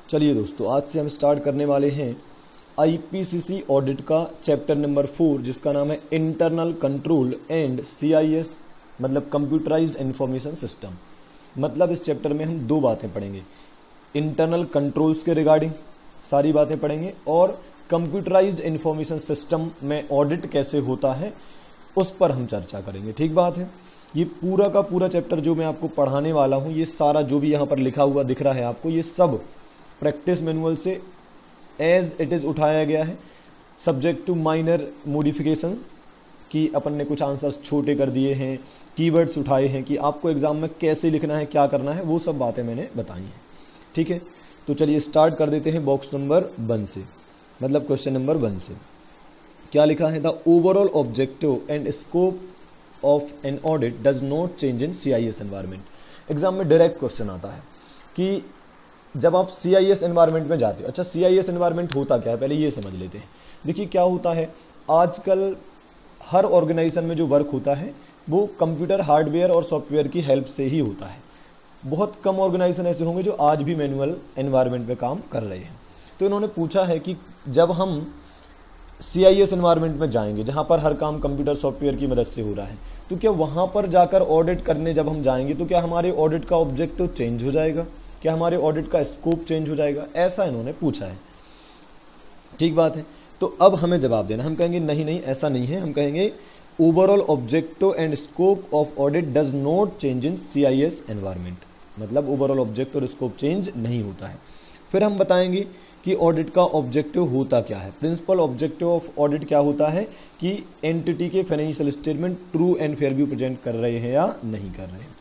चलिए दोस्तों, आज से हम स्टार्ट करने वाले हैं आईपीसीसी ऑडिट का चैप्टर नंबर 4, जिसका नाम है इंटरनल कंट्रोल एंड सीआईएस, मतलब कंप्यूटराइज्ड इंफॉर्मेशन सिस्टम। मतलब इस चैप्टर में हम दो बातें पढ़ेंगे, इंटरनल कंट्रोल्स के रिगार्डिंग सारी बातें पढ़ेंगे और कंप्यूटराइज्ड इंफॉर्मेशन सिस्टम में ऑडिट कैसे होता है उस पर हम चर्चा करेंगे। ठीक बात है। ये पूरा का पूरा चैप्टर जो मैं आपको पढ़ाने वाला हूं, ये सारा जो भी यहाँ पर लिखा हुआ दिख रहा है आपको, ये सब प्रैक्टिस मैनुअल से एज इट इज उठाया गया है, सब्जेक्ट टू माइनर मॉडिफिकेशंस कि अपन ने कुछ आंसर्स छोटे कर दिए हैं, कीवर्ड्स उठाए हैं कि आपको एग्जाम में कैसे लिखना है, क्या करना है, वो सब बातें मैंने बताई हैं। ठीक है, तो चलिए स्टार्ट कर देते हैं बॉक्स नंबर 1 से, मतलब क्वेश्चन नंबर 1 से। क्या लिखा है? The overall objective and scope of an audit does not change in CIS environment. Exam में डायरेक्ट क्वेश्चन आता है कि जब आप सीआईएस एनवायरनमेंट में जाते हो, अच्छा सीआईएस एनवायरनमेंट होता क्या है, पहले ये समझ लेते हैं। देखिए क्या होता है, आजकल हर ऑर्गेनाइजेशन में जो वर्क होता है वो कंप्यूटर हार्डवेयर और सॉफ्टवेयर की हेल्प से ही होता है। बहुत कम ऑर्गेनाइजेशन ऐसे होंगे जो आज भी मैनुअल एनवायरनमेंट में काम कर रहे हैं। तो इन्होंने पूछा है कि जब हम सीआईएस एनवायरनमेंट में जाएंगे, जहां पर हर काम कंप्यूटर सॉफ्टवेयर की मदद से हो रहा है, तो क्या वहां पर जाकर ऑडिट करने जब हम जाएंगे तो क्या हमारे ऑडिट का ऑब्जेक्टिव चेंज हो जाएगा, क्या हमारे ऑडिट का स्कोप चेंज हो जाएगा, ऐसा इन्होंने पूछा है। ठीक बात है। तो अब हमें जवाब देना, हम कहेंगे नहीं नहीं ऐसा नहीं है, हम कहेंगे overall objective and scope of audit does not change in CIS environment, मतलब ओवरऑल ऑब्जेक्टिव और स्कोप चेंज नहीं होता है। फिर हम बताएंगे कि ऑडिट का ऑब्जेक्टिव होता क्या है। प्रिंसिपल ऑब्जेक्टिव ऑफ ऑडिट क्या होता है कि एंटिटी के financial statement true and fair view present कर रहे हैं या नहीं कर रहे हैं।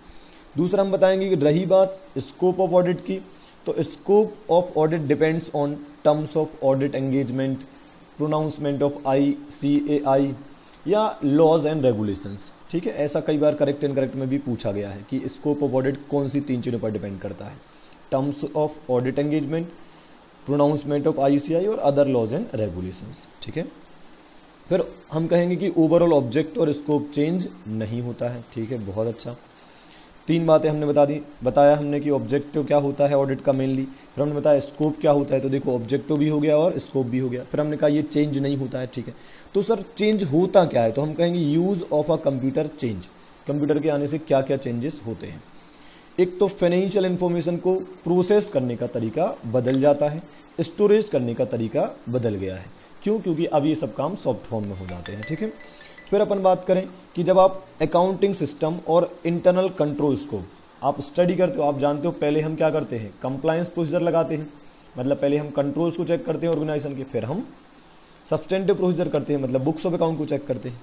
दूसरा हम बताएंगे कि रही बात स्कोप ऑफ ऑडिट की, तो scope of audit depends on terms of audit engagement, pronouncement of ICAI या लॉज एंड रेगुलेशंस। ठीक है, ऐसा कई बार करेक्ट एंड करेक्ट में भी पूछा गया है कि स्कोप ऑफ ऑडिट कौन सी 3 चीजों पर डिपेंड करता है, terms of audit engagement, pronouncement of ICAI और अदर लॉज एंड रेगुलेशंस। ठीक है, फिर हम कहेंगे कि ओवरऑल ऑब्जेक्ट और स्कोप चेंज नहीं होता है। ठीक है, बहुत अच्छा। 3 बातें हमने बताया हमने कि ऑब्जेक्टिव क्या होता है ऑडिट का मेनली, फिर हमने बताया स्कोप क्या होता है, तो देखो ऑब्जेक्टिव भी हो गया और स्कोप भी हो गया। फिर हमने कहा ये चेंज नहीं होता है। ठीक है, तो सर चेंज होता क्या है, तो हम कहेंगे use of a computer change, computer के आने से क्या क्या चेंजेस होते हैं। एक तो फाइनेंशियल इंफॉर्मेशन को प्रोसेस करने का तरीका बदल जाता है, स्टोरेज करने का तरीका बदल गया है। क्यों? क्योंकि अब ये सब काम सॉफ्ट फॉर्म में हो जाते हैं। ठीक है, फिर अपन बात करें कि जब आप अकाउंटिंग सिस्टम और इंटरनल कंट्रोल्स को आप स्टडी करते हो, आप जानते हो पहले हम क्या करते हैं, कंप्लायंस प्रोसीजर लगाते हैं, मतलब पहले हम कंट्रोल्स को चेक करते हैं ऑर्गेनाइजेशन के, फिर हम सब्सटेंटिव प्रोसीजर करते हैं, मतलब बुक्स ऑफ अकाउंट को चेक करते हैं।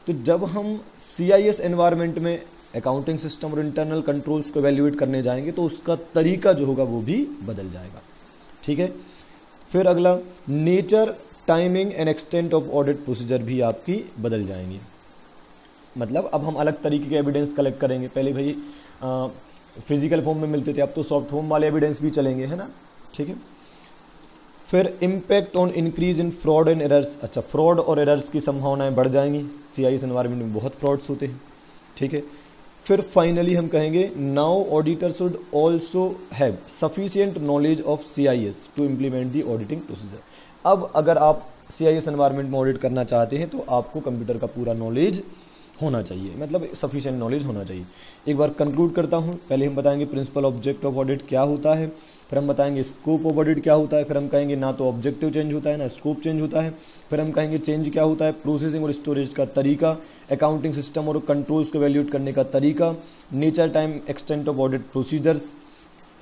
तो जब हम सीआईएस एनवायरनमेंट में अकाउंटिंग सिस्टम और इंटरनल कंट्रोल्स को वैल्यूएट करने जाएंगे तो उसका तरीका जो होगा वो भी बदल जाएगा। ठीक है, फिर अगला nature, timing and extent of audit procedure भी आपकी बदल जाएंगी, मतलब अब हम अलग तरीके के एविडेंस कलेक्ट करेंगे। पहले भाई फिजिकल फॉर्म में मिलते थे, अब तो सॉफ्ट फॉर्म वाले एविडेंस भी चलेंगे, है ना। ठीक है, फिर impact on increase in fraud and errors, अच्छा फ्रॉड और एरर्स की संभावनाएं बढ़ जाएंगी, सीआईएस एनवायरनमेंट में बहुत फ्रॉड्स होते हैं। ठीक है, फिर फाइनली हम कहेंगे now auditor should also have sufficient knowledge of CIS to implement the auditing procedure. अब अगर आप सीआईएस एनवायरनमेंट में ऑडिट करना चाहते हैं तो आपको कंप्यूटर का पूरा नॉलेज होना चाहिए, मतलब सफिशिएंट नॉलेज होना चाहिए। एक बार कंक्लूड करता हूं, पहले हम बताएंगे प्रिंसिपल ऑब्जेक्ट ऑफ ऑडिट क्या होता है, फिर हम बताएंगे स्कोप ऑफ ऑडिट क्या होता है, फिर हम कहेंगे ना तो ऑब्जेक्टिव चेंज होता है ना स्कोप चेंज होता है, फिर हम कहेंगे चेंज क्या होता है, प्रोसेसिंग और स्टोरेज का तरीका, अकाउंटिंग सिस्टम और कंट्रोल्स को वैल्यूएट करने का तरीका, nature, time, extent of audit procedures,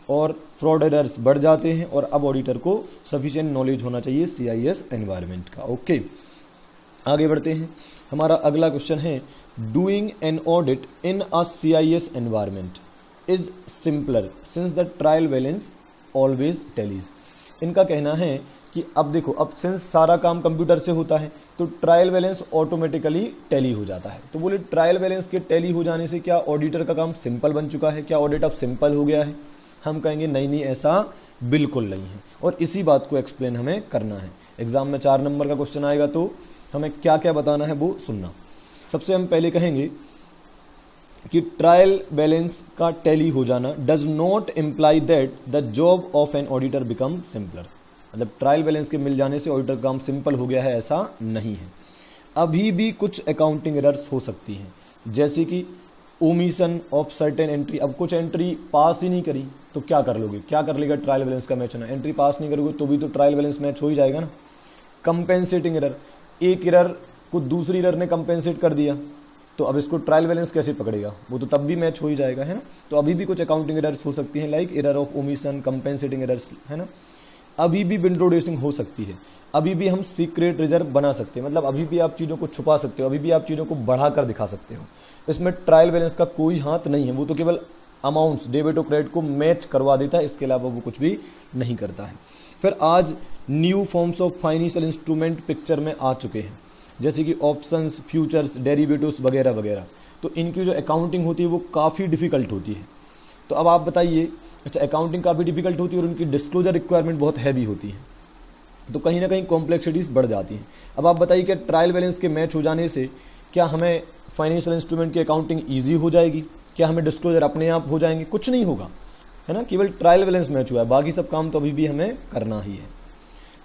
और फ्रॉड एरर्स बढ़ जाते हैं, और अब ऑडिटर को सफिशिएंट नॉलेज होना चाहिए सीआईएस एनवायरनमेंट का। ओके, आगे बढ़ते हैं। हमारा अगला क्वेश्चन है doing an audit in a CIS environment is simpler since the trial balance always tallies. इनका कहना है कि अब देखो, अब सिंस सारा काम कंप्यूटर से होता है तो ट्रायल बैलेंस ऑटोमेटिकली टैली हो जाता है। तो बोले ट्रायल बैलेंस के टैली हो जाने से क्या ऑडिटर का काम सिंपल बन चुका है, क्या ऑडिट अब सिंपल हो गया है? हम कहेंगे नहीं नहीं, ऐसा बिल्कुल नहीं है, और इसी बात को एक्सप्लेन हमें करना है। एग्जाम में 4 नंबर का क्वेश्चन आएगा तो हमें क्या क्या बताना है वो सुनना। सबसे हम पहले कहेंगे कि ट्रायल बैलेंस का टैली हो जाना does not imply that the job of an auditor become simpler. मतलब ट्रायल बैलेंस के मिल जाने से ऑडिटर का काम सिंपल हो गया है, ऐसा नहीं है। अभी भी कुछ अकाउंटिंग एरर्स हो सकती हैं, जैसे कि ओमिशन ऑफ सर्टेन एंट्री। अब कुछ एंट्री पास ही नहीं करी तो क्या कर लोगे, क्या कर लेगा ट्रायल बैलेंस का मैच होना। एंट्री पास नहीं करोगे तो भी तो ट्रायल बैलेंस मैच हो ही जाएगा ना। कंपेंसेटिंग एरर, एक एरर को दूसरी एरर ने कंपेंसेट कर दिया तो अब इसको ट्रायल बैलेंस कैसे पकड़ेगा, वो तो तब भी मैच हो ही जाएगा, है ना। तो अभी भी कुछ अकाउंटिंग एरर्स हो सकती हैं, like error of omission, compensating errors, है ना। अभी भी विंडो ड्रेसिंग हो सकती है, अभी भी हम सीक्रेट रिजर्व बना सकते हैं, मतलब अभी भी आप चीज़ों को छुपा सकते हो, अभी भी आप चीज़ों को बढ़ाकर दिखा सकते हो। इसमें ट्रायल बैलेंस का कोई हाथ नहीं है, वो तो केवल अमाउंट्स डेबिट और क्रेडिट को मैच करवा देता है, इसके अलावा वो कुछ भी नहीं करता है। फिर आज new forms of financial instrument picture में आ चुके हैं, जैसे कि ऑप्शंस, फ्यूचर्स, डेरिवेटिव्स वगैरह वगैरह। तो इनकी जो अकाउंटिंग होती है वो काफ़ी डिफिकल्ट होती है। तो अब आप बताइए, अच्छा अकाउंटिंग काफ़ी डिफिकल्ट होती है और उनकी डिस्क्लोजर रिक्वायरमेंट बहुत हैवी होती है, तो कहीं ना कहीं कॉम्प्लेक्सिटीज बढ़ जाती हैं। अब आप बताइए कि ट्रायल बैलेंस के मैच हो जाने से क्या हमें फाइनेंशियल इंस्ट्रूमेंट की अकाउंटिंग ईजी हो जाएगी, क्या हमें डिस्क्लोजर अपने आप हो जाएंगे, कुछ नहीं होगा, है ना। केवल ट्रायल बैलेंस मैच हुआ है, बाकी सब काम तो अभी भी हमें करना ही है।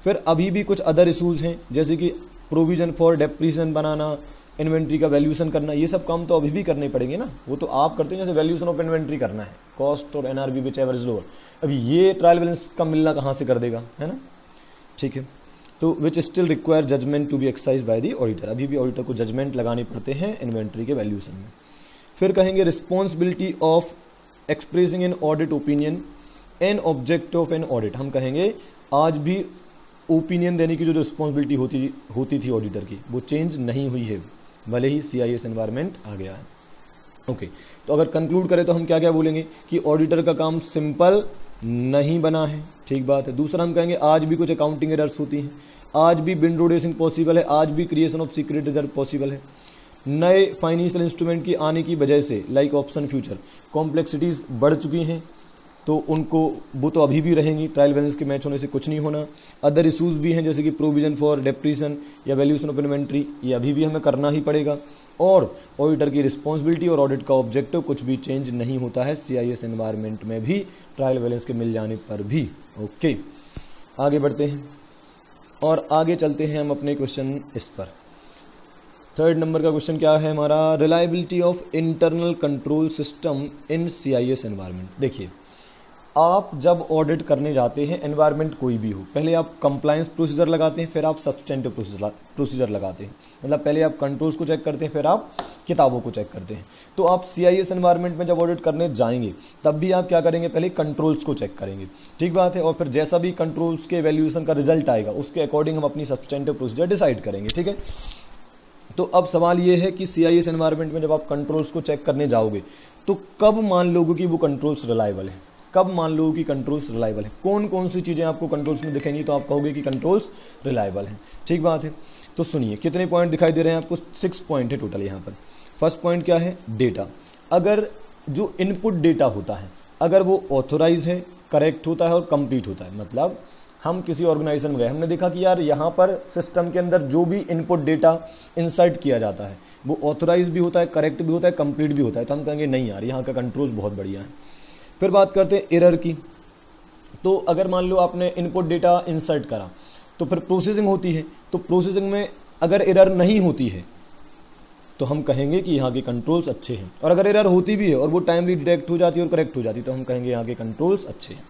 फिर अभी भी कुछ अदर इशूज हैं, जैसे कि provision for depreciation banana, inventory का वैल्यूएशन करना, ये सब काम तो अभी भी करने पड़ेंगे ना। वो तो आप करते हैं, जैसे वैल्यूएशन ऑफ इन्वेंट्री करना है, कॉस्ट और NRB which ever is lower. अभी ये ट्रायल बैलेंस का मिलना कहाँ से कर देगा, है ना। ठीक है, तो which still require judgement to be exercise by the auditor. अभी भी ऑडिटर को जजमेंट लगाने पड़ते हैं इन्वेंट्री के वैल्यूएशन में। फिर कहेंगे responsibility of expressing an audit opinion an objective of an audit. हम कहेंगे आज भी ओपिनियन देने की जो रिस्पॉन्सिबिलिटी होती थी ऑडिटर की, वो चेंज नहीं हुई है, भले ही CIS एनवायरमेंट आ गया है। ओके, तो अगर कंक्लूड करें तो हम क्या क्या बोलेंगे कि ऑडिटर का काम सिंपल नहीं बना है, ठीक बात है। दूसरा हम कहेंगे आज भी कुछ अकाउंटिंग एरर्स होती हैं, आज भी विंडो ड्रेसिंग पॉसिबल है, आज भी creation of secret reserve possible है। नए फाइनेंशियल इंस्ट्रूमेंट की आने की वजह से लाइक ऑप्शन, फ्यूचर, कॉम्प्लेक्सिटीज बढ़ चुकी हैं, तो उनको वो तो अभी भी रहेंगी, ट्रायल बैलेंस के मैच होने से कुछ नहीं होना। अदर इशूज भी हैं, जैसे कि प्रोविजन फॉर डेप्रिसिएशन या वैल्यूएशन ऑफ इन्वेंट्री, ये अभी भी हमें करना ही पड़ेगा। और ऑडिटर की रिस्पॉन्सिबिलिटी और ऑडिट का ऑब्जेक्टिव कुछ भी चेंज नहीं होता है CIS एनवायरमेंट में भी, ट्रायल बैलेंस के मिल जाने पर भी। ओके, आगे बढ़ते हैं और आगे चलते हैं हम अपने क्वेश्चन इस पर। थर्ड नंबर का क्वेश्चन क्या है हमारा, reliability of internal control system in CIS environment. देखिए, आप जब ऑडिट करने जाते हैं, एनवायरनमेंट कोई भी हो, पहले आप कंप्लायंस प्रोसीजर लगाते हैं, फिर आप सब्सटेंटिव प्रोसीजर लगाते हैं। मतलब पहले आप कंट्रोल्स को चेक करते हैं, फिर आप किताबों को चेक करते हैं। तो आप CIS एनवायरनमेंट में जब ऑडिट करने जाएंगे तब भी आप क्या करेंगे, पहले कंट्रोल्स को चेक करेंगे, ठीक बात है। और फिर जैसा भी कंट्रोल्स के वैल्यूएशन का रिजल्ट आएगा उसके अकॉर्डिंग हम अपनी सब्सटेंटिव प्रोसीजर डिसाइड करेंगे, ठीक है। तो अब सवाल ये है कि CIS एनवायरनमेंट में जब आप कंट्रोल्स को चेक करने जाओगे तो कब मान लोगे कि वो कंट्रोल्स रिलायबल है, कब मान लो कि कंट्रोल्स रिलायबल है, कौन कौन सी चीजें आपको कंट्रोल्स में दिखेंगी तो आप कहोगे कि कंट्रोल्स रिलायबल हैं, ठीक बात है। तो सुनिए, कितने पॉइंट दिखाई दे रहे हैं आपको, 6 पॉइंट है टोटल यहाँ पर। फर्स्ट पॉइंट क्या है, डेटा। अगर जो इनपुट डेटा होता है अगर वो ऑथोराइज है, करेक्ट होता है और कंप्लीट होता है, मतलब हम किसी ऑर्गेनाइजेशन में गए, हमने देखा कि यार यहाँ पर सिस्टम के अंदर जो भी इनपुट डेटा इंसर्ट किया जाता है वो ऑथोराइज भी होता है, करेक्ट भी होता है, कंप्लीट भी होता है, तो हम कहेंगे नहीं यार यहाँ का कंट्रोल बहुत बढ़िया है। फिर बात करते हैं एरर की। तो अगर मान लो आपने इनपुट डेटा इंसर्ट करा तो फिर प्रोसेसिंग होती है, तो प्रोसेसिंग में अगर एरर नहीं होती है तो हम कहेंगे कि यहाँ के कंट्रोल्स अच्छे हैं, और अगर एरर होती भी है और वो टाइमली डिटेक्ट हो जाती है और करेक्ट हो जाती है तो हम कहेंगे यहाँ के कंट्रोल्स अच्छे हैं।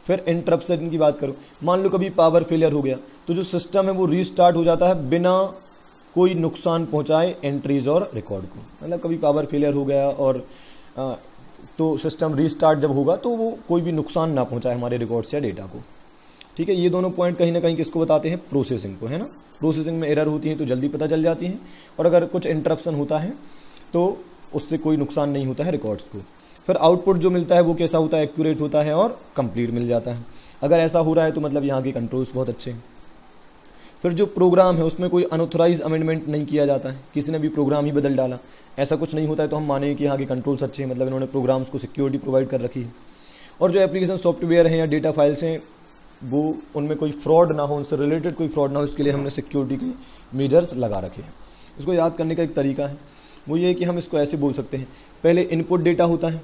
फिर इंटरप्शन की बात करो, मान लो कभी पावर फेलियर हो गया तो जो सिस्टम है वो रीस्टार्ट हो जाता है बिना कोई नुकसान पहुंचाए एंट्रीज और रिकॉर्ड को। मतलब कभी पावर फेलियर हो गया और तो सिस्टम रीस्टार्ट जब होगा तो वो कोई भी नुकसान ना पहुंचाए हमारे रिकॉर्ड्स या डेटा को, ठीक है। ये दोनों पॉइंट कहीं ना कहीं किसको बताते हैं, प्रोसेसिंग को, है ना। प्रोसेसिंग में एरर होती है तो जल्दी पता चल जाती है, और अगर कुछ इंटरप्शन होता है तो उससे कोई नुकसान नहीं होता है रिकॉर्ड्स को। फिर आउटपुट जो मिलता है वो कैसा होता है, एक्यूरेट होता है और कंप्लीट मिल जाता है। अगर ऐसा हो रहा है तो मतलब यहाँ के कंट्रोल्स बहुत अच्छे हैं। फिर जो प्रोग्राम है उसमें कोई अनऑथराइज अमेंडमेंट नहीं किया जाता है, किसी ने भी प्रोग्राम ही बदल डाला, ऐसा कुछ नहीं होता है, तो हम मानेंगे कि यहाँ के कंट्रोल्स अच्छे हैं, मतलब इन्होंने प्रोग्राम्स को सिक्योरिटी प्रोवाइड कर रखी है। और जो एप्लीकेशन सॉफ्टवेयर हैं या डेटा फाइल्स हैं वो उनमें कोई फ्रॉड ना हो, उनसे रिलेटेड कोई फ्रॉड ना हो, इसके लिए हमने सिक्योरिटी के मेजर्स लगा रखे हैं। इसको याद करने का एक तरीका है, वो ये है कि हम इसको ऐसे बोल सकते हैं, पहले इनपुट डेटा होता है,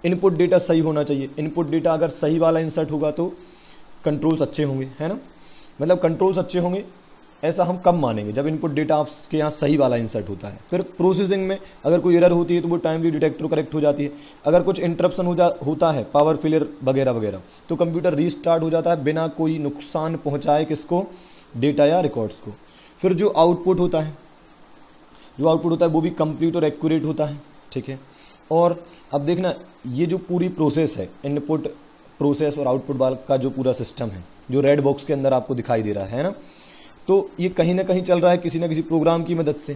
इनपुट डेटा सही होना चाहिए। इनपुट डेटा अगर सही वाला इंसर्ट होगा तो कंट्रोल्स अच्छे होंगे, है ना। मतलब कंट्रोल्स अच्छे होंगे ऐसा हम कब मानेंगे, जब इनपुट डेटा आपके यहाँ सही वाला इंसर्ट होता है। फिर प्रोसेसिंग में अगर कोई एरर होती है तो वो टाइमली डिटेक्ट करेक्ट हो जाती है। अगर कुछ इंटरप्शन होता है, पावर फेलियर वगैरह वगैरह, तो कंप्यूटर रीस्टार्ट हो जाता है बिना कोई नुकसान पहुंचाए किसको, डेटा या रिकॉर्ड्स को। फिर जो आउटपुट होता है वो भी कंप्लीट और एक्यूरेट होता है, ठीक है। और अब देखना, ये जो पूरी प्रोसेस है, इनपुट प्रोसेस और आउटपुट वाला का जो पूरा सिस्टम है, जो रेड बॉक्स के अंदर आपको दिखाई दे रहा है ना, तो ये कहीं ना कहीं चल रहा है किसी ना किसी प्रोग्राम की मदद से।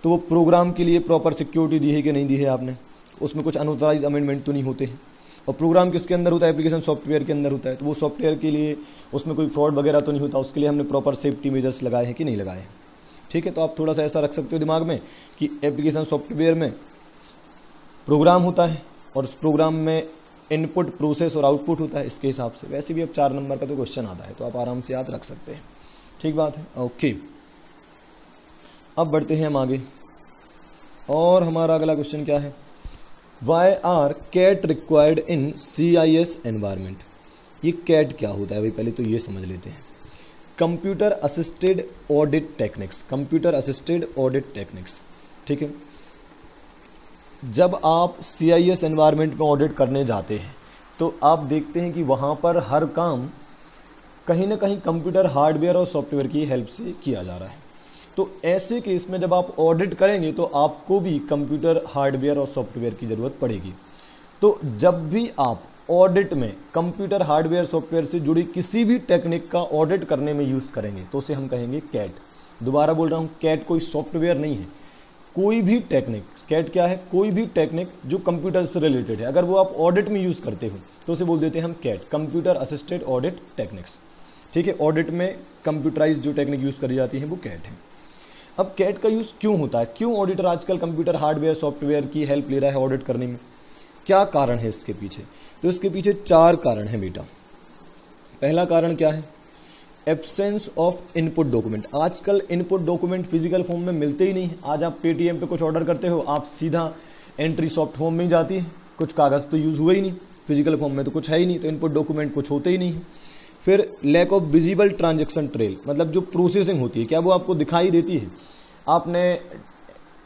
तो वो प्रोग्राम के लिए प्रॉपर सिक्योरिटी दी है कि नहीं दी है आपने, उसमें कुछ अनऑथराइज्ड अमेंडमेंट तो नहीं होते हैं। और प्रोग्राम किसके अंदर होता है, एप्लीकेशन सॉफ्टवेयर के अंदर होता है, तो वो सॉफ्टवेयर के लिए उसमें कोई फ्रॉड वगैरह तो नहीं होता, उसके लिए हमने प्रॉपर सेफ्टी मेजर्स लगाए हैं कि नहीं लगाए हैं, ठीक है। तो आप थोड़ा सा ऐसा रख सकते हो दिमाग में कि एप्लीकेशन सॉफ्टवेयर में प्रोग्राम होता है और उस प्रोग्राम में इनपुट प्रोसेस और आउटपुट होता है, इसके हिसाब से। वैसे भी अब 4 नंबर का तो क्वेश्चन आता है, तो आप आराम से याद रख सकते हैं, ठीक बात है, ओके। अब बढ़ते हैं हम आगे, और हमारा अगला क्वेश्चन क्या है, why are CAT required in CIS environment. ये कैट क्या होता है भाई, पहले तो ये समझ लेते हैं। Computer assisted audit techniques, computer assisted audit techniques, ठीक है। जब आप CIS एनवायरमेंट में ऑडिट करने जाते हैं तो आप देखते हैं कि वहां पर हर काम कहीं ना कहीं कंप्यूटर हार्डवेयर और सॉफ्टवेयर की हेल्प से किया जा रहा है। तो ऐसे केस में जब आप ऑडिट करेंगे तो आपको भी कंप्यूटर हार्डवेयर और सॉफ्टवेयर की जरूरत पड़ेगी। तो जब भी आप ऑडिट में कंप्यूटर हार्डवेयर सॉफ्टवेयर से जुड़ी किसी भी टेक्निक का ऑडिट करने में यूज करेंगे तो उसे हम कहेंगे कैट। दोबारा बोल रहा हूं, कैट कोई सॉफ्टवेयर नहीं है, कोई भी टेक्निक, कैट क्या है, कोई भी टेक्निक जो कंप्यूटर से रिलेटेड है, अगर वो आप ऑडिट में यूज करते हो तो उसे बोल देते हैं हम CAT, computer assisted audit techniques, ठीक है। ऑडिट में कंप्यूटराइज जो टेक्निक यूज करी जाती है वो कैट है। अब कैट का यूज क्यों होता है, क्यों ऑडिटर आजकल कंप्यूटर हार्डवेयर सॉफ्टवेयर की हेल्प ले रहा है ऑडिट करने में, क्या कारण है इसके पीछे? तो इसके पीछे 4 कारण है बेटा। पहला कारण क्या है, एब्सेंस ऑफ इनपुट डॉक्यूमेंट। आजकल इनपुट डॉक्यूमेंट फिजिकल फॉर्म में मिलते ही नहीं है। आज आप पेटीएम पे कुछ ऑर्डर करते हो, आप सीधा एंट्री सॉफ्ट फॉर्म में ही जाती है, कुछ कागज तो यूज हुए ही नहीं, फिजिकल फॉर्म में तो कुछ है ही नहीं, तो इनपुट डॉक्यूमेंट कुछ होते ही नहीं है। फिर lack of visible transaction trail, मतलब जो प्रोसेसिंग होती है क्या वो आपको दिखाई देती है? आपने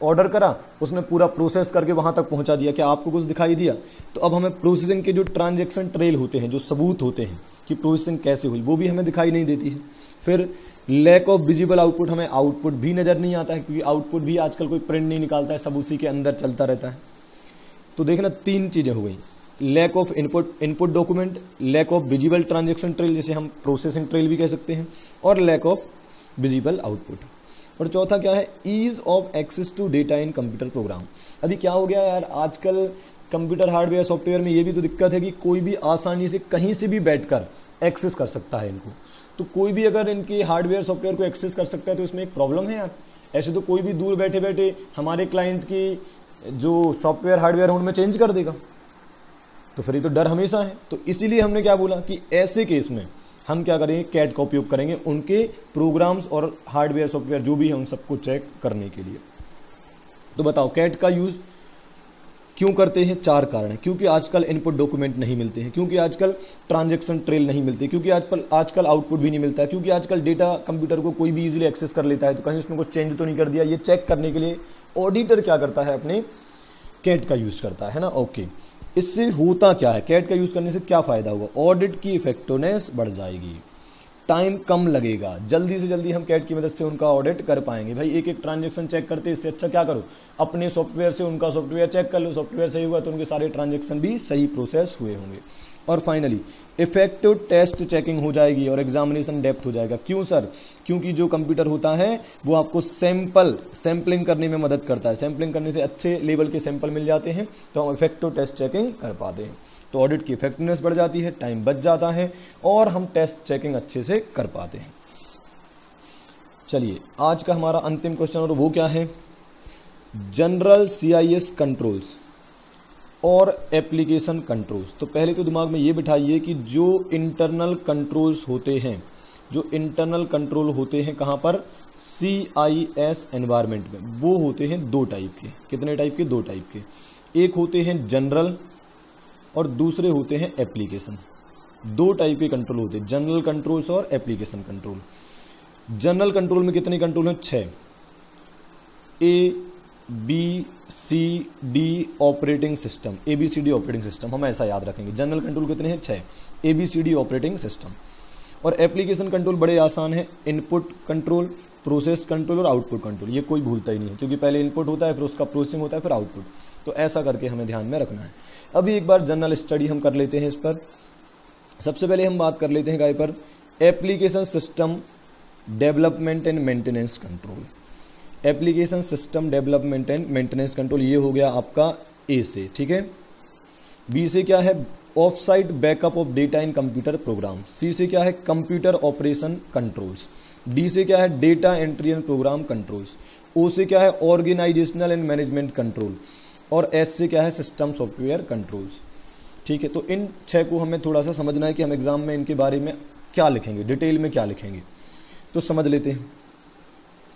ऑर्डर करा, उसने पूरा प्रोसेस करके वहां तक पहुंचा दिया, क्या आपको कुछ दिखाई दिया? तो अब हमें प्रोसेसिंग के जो ट्रांजैक्शन ट्रेल होते हैं, जो सबूत होते हैं कि प्रोसेसिंग कैसे हुई, वो भी हमें दिखाई नहीं देती है। फिर लैक ऑफ विजिबल आउटपुट, हमें आउटपुट भी नजर नहीं आता है, क्योंकि आउटपुट भी आजकल कोई प्रिंट नहीं निकालता है, सब उसी के अंदर चलता रहता है। तो देखना 3 चीजें हो गई, lack of input document, lack of visible transaction trail जिसे हम प्रोसेसिंग ट्रेल भी कह सकते हैं, और लैक ऑफ विजिबल आउटपुट। और चौथा क्या है, ease of access to data in computer program. अभी क्या हो गया यार, आजकल कंप्यूटर हार्डवेयर सॉफ्टवेयर में ये भी तो दिक्कत है कि कोई भी आसानी से कहीं से भी बैठकर एक्सेस कर सकता है इनको। तो कोई भी अगर इनके हार्डवेयर सॉफ्टवेयर को एक्सेस कर सकता है तो इसमें एक प्रॉब्लम है यार। ऐसे तो कोई भी दूर बैठे बैठे हमारे क्लाइंट की जो सॉफ्टवेयर हार्डवेयर है उनमें चेंज कर देगा, तो फिर ये तो डर हमेशा है। तो इसीलिए हमने क्या बोला कि ऐसे केस में हम क्या करेंगे, कैट का उपयोग करेंगे उनके प्रोग्राम्स और हार्डवेयर सॉफ्टवेयर जो भी है उन सबको चेक करने के लिए। तो बताओ कैट का यूज क्यों करते हैं? 4 कारण है। क्योंकि आजकल इनपुट डॉक्यूमेंट नहीं मिलते हैं, क्योंकि आजकल ट्रांजैक्शन ट्रेल नहीं मिलते, क्योंकि आजकल आउटपुट भी नहीं मिलता है, क्योंकि आजकल डेटा कंप्यूटर को कोई भी इजीली एक्सेस कर लेता है, तो कहीं उसमें कुछ चेंज तो नहीं कर दिया। ये चेक करने के लिए ऑडिटर क्या करता है, अपने कैट का यूज करता है ना। ओके, इससे होता क्या है, कैट का यूज करने से क्या फायदा होगा? ऑडिट की इफेक्टिवनेस बढ़ जाएगी, टाइम कम लगेगा, जल्दी से जल्दी हम कैट की मदद से उनका ऑडिट कर पाएंगे। भाई एक एक ट्रांजैक्शन चेक करते, इससे अच्छा क्या करो, अपने सॉफ्टवेयर से उनका सॉफ्टवेयर चेक कर लो, सॉफ्टवेयर सही हुआ तो उनके सारे ट्रांजैक्शन भी सही प्रोसेस हुए होंगे। और फाइनली इफेक्टिव टेस्ट चेकिंग हो जाएगी और एग्जामिनेशन डेप्थ हो जाएगा। क्यों सर? क्योंकि जो कंप्यूटर होता है वो आपको सैंपलिंग करने में मदद करता है। सैंपलिंग करने से अच्छे लेवल के सैंपल मिल जाते हैं तो हम इफेक्टिव टेस्ट चेकिंग कर पाते हैं। तो ऑडिट की इफेक्टिवनेस बढ़ जाती है, टाइम बच जाता है और हम टेस्ट चेकिंग अच्छे से कर पाते हैं। चलिए आज का हमारा अंतिम क्वेश्चन, और वो क्या है, जनरल CIS कंट्रोल्स और एप्लीकेशन कंट्रोल्स। तो पहले तो दिमाग में ये बिठाइए कि जो इंटरनल कंट्रोल्स होते हैं, जो इंटरनल कंट्रोल होते हैं कहां पर, CIS एनवायरनमेंट में वो होते हैं दो टाइप के। कितने टाइप के? दो टाइप के। एक होते हैं जनरल और दूसरे होते हैं एप्लीकेशन। दो टाइप के कंट्रोल होते हैं, जनरल कंट्रोल्स और एप्लीकेशन कंट्रोल। जनरल कंट्रोल में कितने कंट्रोल हैं? 6। ABCD operating system, ABCD operating system हम ऐसा याद रखेंगे। जनरल कंट्रोल कितने हैं? 6 ABCD ऑपरेटिंग सिस्टम। और एप्लीकेशन कंट्रोल बड़े आसान है, इनपुट कंट्रोल, प्रोसेस कंट्रोल और आउटपुट कंट्रोल। ये कोई भूलता ही नहीं है, क्योंकि पहले इनपुट होता है, फिर उसका प्रोसेसिंग होता है, फिर आउटपुट। तो ऐसा करके हमें ध्यान में रखना है। अभी एक बार जनरल स्टडी हम कर लेते हैं इस पर। सबसे पहले हम बात कर लेते हैं गाय पर application system development and maintenance control. Application system development and maintenance control, ये हो गया आपका ए से, ठीक है। बी से क्या है? Off site backup of data in computer program. C से क्या है? Computer operation controls. डी से क्या है? Data entry and program controls. O से क्या है? Organisational and management control. और एस से क्या है? System software controls. ठीक है, तो इन 6 को हमें थोड़ा सा समझना है कि हम एग्जाम में इनके बारे में क्या लिखेंगे, डिटेल में क्या लिखेंगे। तो समझ लेते हैं।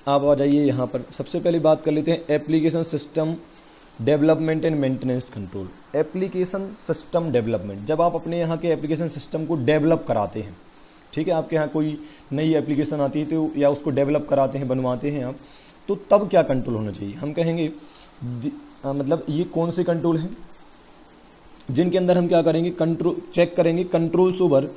आप आ जाइए यहाँ पर। सबसे पहले बात कर लेते हैं application system development and maintenance control. Application system development, जब आप अपने यहाँ के एप्लीकेशन सिस्टम को डेवलप कराते हैं, ठीक है, आपके यहाँ कोई नई एप्लीकेशन आती है तो या उसको डेवलप कराते हैं, बनवाते हैं आप, तो तब क्या कंट्रोल होना चाहिए? हम कहेंगे मतलब ये कौन से कंट्रोल हैं जिनके अंदर हम क्या करेंगे? कंट्रोल चेक करेंगे, controls over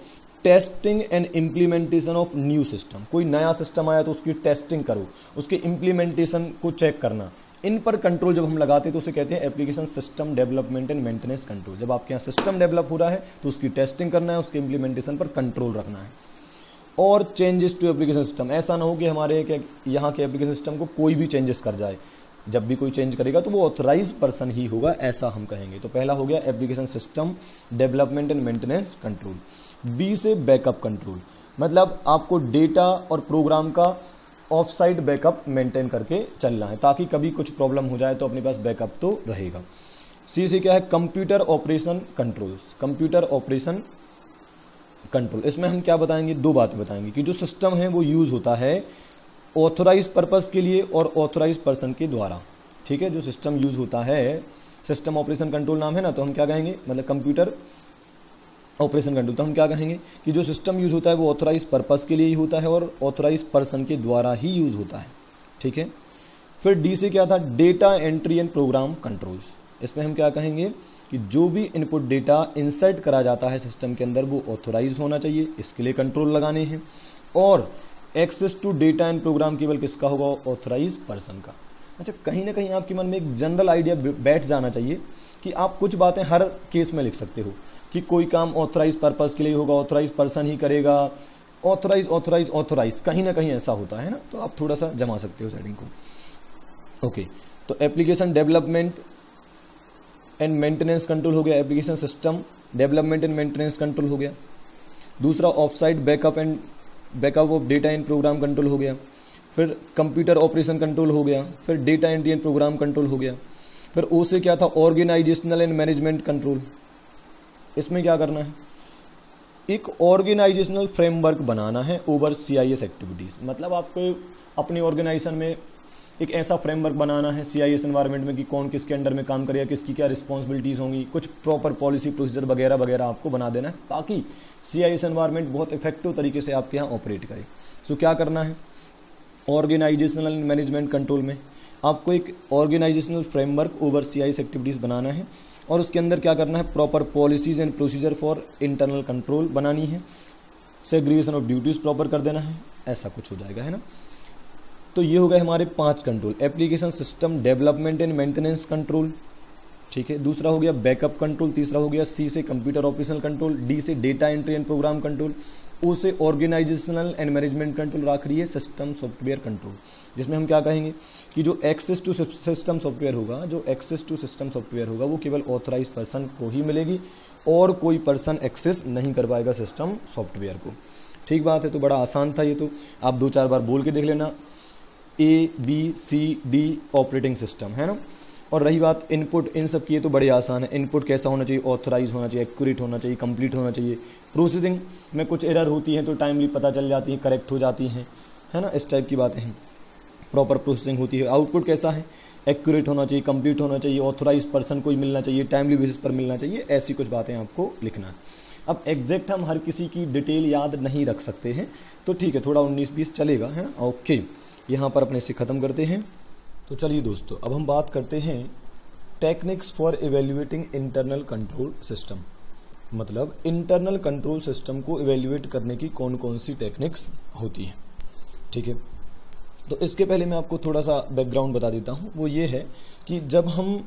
testing and implementation of new system. कोई नया सिस्टम आया तो उसकी टेस्टिंग करो, उसके इम्प्लीमेंटेशन को चेक करना। इन पर कंट्रोल जब हम लगाते हैं तो उसे कहते हैं application system development and maintenance control. जब आपके यहाँ सिस्टम डेवलप हो रहा है तो उसकी टेस्टिंग करना है, उसके इम्प्लीमेंटेशन पर कंट्रोल रखना है। और चेंजेस टू एप्लीकेशन सिस्टम, ऐसा ना हो कि हमारे यहाँ के एप्लीकेशन सिस्टम को कोई भी चेंजेस कर जाए। जब भी कोई चेंज करेगा तो वो ऑथराइज पर्सन ही होगा, ऐसा हम कहेंगे। तो पहला हो गया application system development and maintenance control. B से बैकअप कंट्रोल, मतलब आपको डेटा और प्रोग्राम का ऑफ साइट बैकअप मेंटेन करके चलना है, ताकि कभी कुछ प्रॉब्लम हो जाए तो अपने पास बैकअप तो रहेगा। सी से क्या है? Computer operation controls. Computer operation control, इसमें हम क्या बताएंगे? दो बातें बताएंगे कि जो सिस्टम है वो यूज होता है ऑथराइज पर्पस के लिए और ऑथराइज पर्सन के द्वारा। ठीक है, जो सिस्टम यूज होता है, सिस्टम ऑपरेशन कंट्रोल नाम है ना, तो हम क्या कहेंगे? मतलब कंप्यूटर ऑपरेशन कंट्रोल, तो हम क्या कहेंगे कि जो सिस्टम यूज होता है वो ऑथराइज पर्पस के लिए ही होता है और ऑथराइज पर्सन के द्वारा ही यूज होता है। ठीक है, फिर डी से क्या था? Data entry and program controls. इसमें हम क्या कहेंगे कि जो भी इनपुट डेटा इंसर्ट करा जाता है सिस्टम के अंदर वो ऑथराइज होना चाहिए, इसके लिए कंट्रोल लगाने हैं। और access to data and program केवल किसका होगा? ऑथराइज पर्सन का। अच्छा, कहीं ना कहीं आपके मन में एक जनरल आइडिया बैठ जाना चाहिए कि आप कुछ बातें हर केस में लिख सकते हो कि कोई काम ऑथराइज पर्पस के लिए होगा, ऑथराइज पर्सन ही करेगा, ऑथराइज ऑथराइज ऑथराइज, कहीं ना कहीं ऐसा होता है ना, तो आप थोड़ा सा जमा सकते हो सेटिंग को। ओके, तो application development and maintenance control हो गया, application system development and maintenance control हो गया। दूसरा off site backup of data and program control हो गया। फिर कंप्यूटर ऑपरेशन कंट्रोल हो गया। फिर data entry and program control हो गया। फिर ओ से क्या था? Organisational and management control. इसमें क्या करना है? एक ऑर्गेनाइजेशनल फ्रेमवर्क बनाना है ओवर CIS एक्टिविटीज। मतलब आपको अपने ऑर्गेनाइजेशन में एक ऐसा फ्रेमवर्क बनाना है CIS एनवायरनमेंट में कि कौन किसके अंडर में काम करेगा, किसकी क्या रिस्पॉन्सिबिलिटीज होंगी, कुछ प्रॉपर पॉलिसी प्रोसीजर वगैरह वगैरह आपको बना देना है, ताकि CIS एनवायरनमेंट बहुत इफेक्टिव तरीके से आपके यहाँ ऑपरेट करे। सो क्या करना है? ऑर्गेनाइजेशनल मैनेजमेंट कंट्रोल में आपको एक organisational framework over CIS activities बनाना है और उसके अंदर क्या करना है? Proper policies and procedure for internal control बनानी है, सेग्रीगेशन ऑफ ड्यूटीज प्रॉपर कर देना है, ऐसा कुछ हो जाएगा, है ना। तो ये हो गए हमारे 5 control, application system development and maintenance control, ठीक है। दूसरा हो गया बैकअप कंट्रोल। तीसरा हो गया C से कंप्यूटर ऑपरेशनल कंट्रोल। D से data entry and program control. O से ऑर्गेनाइजेशनल एंड मैनेजमेंट कंट्रोल। आखिरी है सिस्टम सॉफ्टवेयर कंट्रोल, जिसमें हम क्या कहेंगे कि जो एक्सेस टू सिस्टम सॉफ्टवेयर होगा, जो एक्सेस टू सिस्टम सॉफ्टवेयर होगा वो केवल ऑथराइज पर्सन को ही मिलेगी और कोई पर्सन एक्सेस नहीं कर पाएगा सिस्टम सॉफ्टवेयर को। ठीक बात है, तो बड़ा आसान था ये, तो आप 2-4 बार बोल के देख लेना। ABCD ऑपरेटिंग सिस्टम, है ना। और रही बात इनपुट, इन सब की, ये तो बड़े आसान है। इनपुट कैसा होना चाहिए? ऑथराइज होना चाहिए, एक्यूरेट होना चाहिए, कंप्लीट होना चाहिए। प्रोसेसिंग में कुछ एरर होती है तो टाइमली पता चल जाती है, करेक्ट हो जाती हैं, है ना, इस टाइप की बातें हैं। प्रॉपर प्रोसेसिंग होती है। आउटपुट कैसा है, एक्यूरेट होना चाहिए, कंप्लीट होना चाहिए, ऑथोराइज पर्सन को ही मिलना चाहिए, टाइमली बेसिस पर मिलना चाहिए, ऐसी कुछ बातें आपको लिखना है। अब एग्जैक्ट हम हर किसी की डिटेल याद नहीं रख सकते हैं, तो ठीक है, थोड़ा 19-20 चलेगा, है ना। ओके, यहाँ पर अपने से खत्म करते हैं। तो चलिए दोस्तों, अब हम बात करते हैं techniques for evaluating internal control system. मतलब इंटरनल कंट्रोल सिस्टम को इवेल्युएट करने की कौन कौन सी टेक्निक्स होती हैं, ठीक है। तो इसके पहले मैं आपको थोड़ा सा बैकग्राउंड बता देता हूं। वो ये है कि जब हम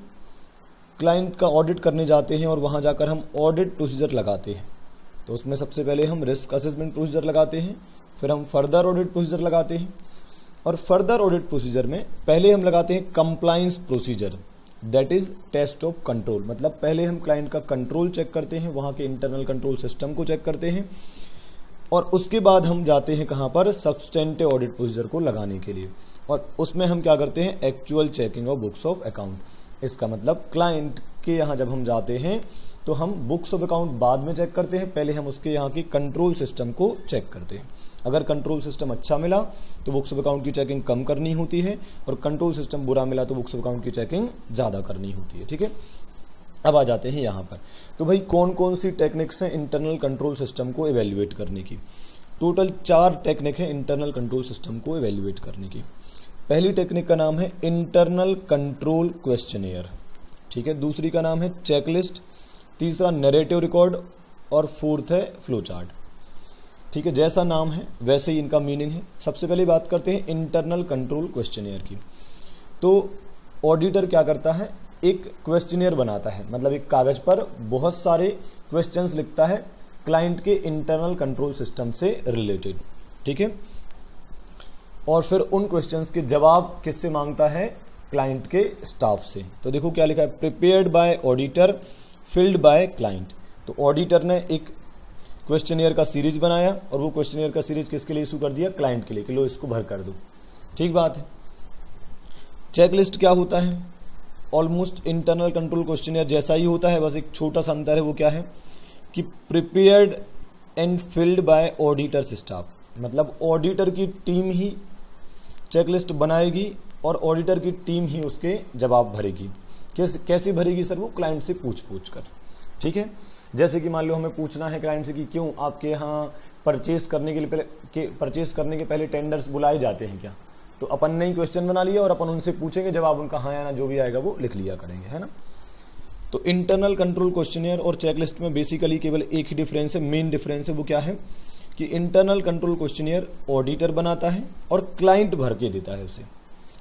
क्लाइंट का ऑडिट करने जाते हैं और वहां जाकर हम ऑडिट प्रोसीजर लगाते हैं, तो उसमें सबसे पहले हम रिस्क असेसमेंट प्रोसीजर लगाते हैं, फिर हम फर्दर ऑडिट प्रोसीजर लगाते हैं, और फर्दर ऑडिट प्रोसीजर में पहले हम लगाते हैं compliance procedure, that is test of control. मतलब पहले हम क्लाइंट का कंट्रोल चेक करते हैं, वहां के इंटरनल कंट्रोल सिस्टम को चेक करते हैं, और उसके बाद हम जाते हैं कहां पर, सब्सटेंटिव ऑडिट प्रोसीजर को लगाने के लिए, और उसमें हम क्या करते हैं, actual checking of books of account. इसका मतलब क्लाइंट के यहां जब हम जाते हैं तो हम बुक्स ऑफ अकाउंट बाद में चेक करते हैं, पहले हम उसके यहाँ की कंट्रोल सिस्टम को चेक करते हैं। अगर कंट्रोल सिस्टम अच्छा मिला तो बुक्स ऑफ अकाउंट की चेकिंग कम करनी होती है, और कंट्रोल सिस्टम बुरा मिला तो बुक्स ऑफ अकाउंट की चेकिंग ज्यादा करनी होती है, ठीक है। अब आ जाते हैं यहाँ पर, तो भाई कौन कौन सी टेक्निक्स हैं इंटरनल कंट्रोल सिस्टम को इवेल्युएट करने की। टोटल 4 टेक्निक है इंटरनल कंट्रोल सिस्टम को इवेल्युएट करने की। पहली टेक्निक का नाम है इंटरनल कंट्रोल क्वेश्चनियर, ठीक है। दूसरी का नाम है चेकलिस्ट, तीसरा नैरेटिव रिकॉर्ड, और फोर्थ है फ्लो चार्ट, ठीक है। जैसा नाम है वैसे ही इनका मीनिंग है। सबसे पहले बात करते हैं इंटरनल कंट्रोल क्वेश्चनियर की। तो ऑडिटर क्या करता है, एक क्वेश्चनियर बनाता है, मतलब एक कागज पर बहुत सारे क्वेश्चंस लिखता है क्लाइंट के इंटरनल कंट्रोल सिस्टम से रिलेटेड, ठीक है। और फिर उन क्वेश्चंस के जवाब किससे मांगता है, क्लाइंट के स्टाफ से। तो देखो क्या लिखा है, prepared by auditor, filled by client. तो ऑडिटर ने एक क्वेश्चनियर का सीरीज बनाया, और वो क्वेश्चनियर का सीरीज किसके लिए इशू कर दिया, क्लाइंट के लिए, कि लो इसको भर कर दो, ठीक बात है। चेकलिस्ट क्या होता है, ऑलमोस्ट इंटरनल कंट्रोल क्वेश्चनियर जैसा ही होता है, बस एक छोटा सा अंतर है, वो क्या है कि prepared and filled by auditors staff. मतलब ऑडिटर की टीम ही चेकलिस्ट बनाएगी और ऑडिटर की टीम ही उसके जवाब भरेगी। कैसे भरेगी सर, वो क्लाइंट से पूछ कर, ठीक है। जैसे कि मान लो हमें पूछना है क्लाइंट से कि क्यों आपके यहाँ परचेस करने के पहले टेंडर्स बुलाए जाते हैं क्या, तो अपन ने ही क्वेश्चन बना लिया और अपन उनसे पूछेंगे, जवाब उनका हाँ या ना जो भी आएगा वो लिख लिया करेंगे, है ना। तो इंटरनल कंट्रोल क्वेश्चनियर और चेकलिस्ट में बेसिकली केवल एक ही डिफरेंस है, मेन डिफरेंस है, वो क्या है कि इंटरनल कंट्रोल क्वेश्चनियर ऑडिटर बनाता है और क्लाइंट भर के देता है उसे,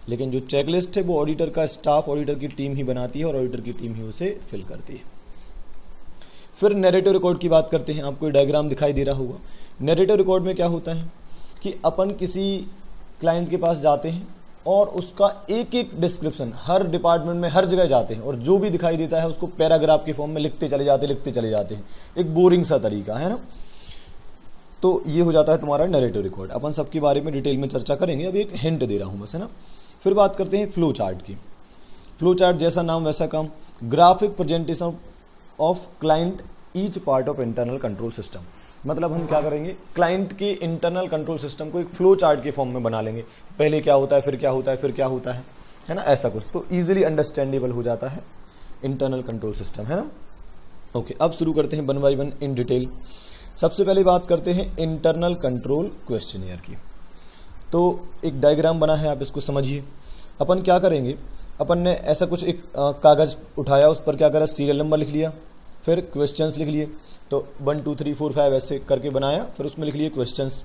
लेकिन जो चेकलिस्ट है वो ऑडिटर का स्टाफ, ऑडिटर की टीम ही बनाती है और ऑडिटर की टीम ही उसे फिल करती है। फिर नैरेटिव रिकॉर्ड की बात करते हैं। आपको डायग्राम दिखाई दे रहा होगा। नैरेटिव रिकॉर्ड में क्या होता है कि अपन किसी क्लाइंट के पास जाते हैं और उसका एक एक डिस्क्रिप्शन, हर डिपार्टमेंट में हर जगह जाते हैं और जो भी दिखाई देता है उसको पैराग्राफ के फॉर्म में लिखते चले जाते हैं। एक बोरिंग सा तरीका है ना। तो ये हो जाता है तुम्हारा नैरेटिव रिकॉर्ड। अपन सबके बारे में डिटेल में चर्चा करेंगे, अभी एक हिंट दे रहा हूं बस, है ना। फिर बात करते हैं फ्लो चार्ट की। फ्लो चार्ट जैसा नाम वैसा काम, graphic presentation of client each part of internal control system. मतलब हम क्या करेंगे, क्लाइंट के इंटरनल कंट्रोल सिस्टम को एक फ्लो चार्ट के फॉर्म में बना लेंगे। पहले क्या होता है, फिर क्या होता है, फिर क्या होता है ना, ऐसा कुछ। तो इजीली अंडरस्टैंडेबल हो जाता है इंटरनल कंट्रोल सिस्टम, है ना। ओके, अब शुरू करते हैं 1 बाय 1 इन डिटेल। सबसे पहले बात करते हैं इंटरनल कंट्रोल क्वेश्चनियर की। तो एक डायग्राम बना है, आप इसको समझिए। अपन क्या करेंगे, अपन ने ऐसा कुछ एक कागज उठाया, उस पर क्या करा, सीरियल नंबर लिख लिया, फिर क्वेश्चंस लिख लिए। तो 1 2 3 4 5 ऐसे करके बनाया, फिर उसमें लिख लिए क्वेश्चंस,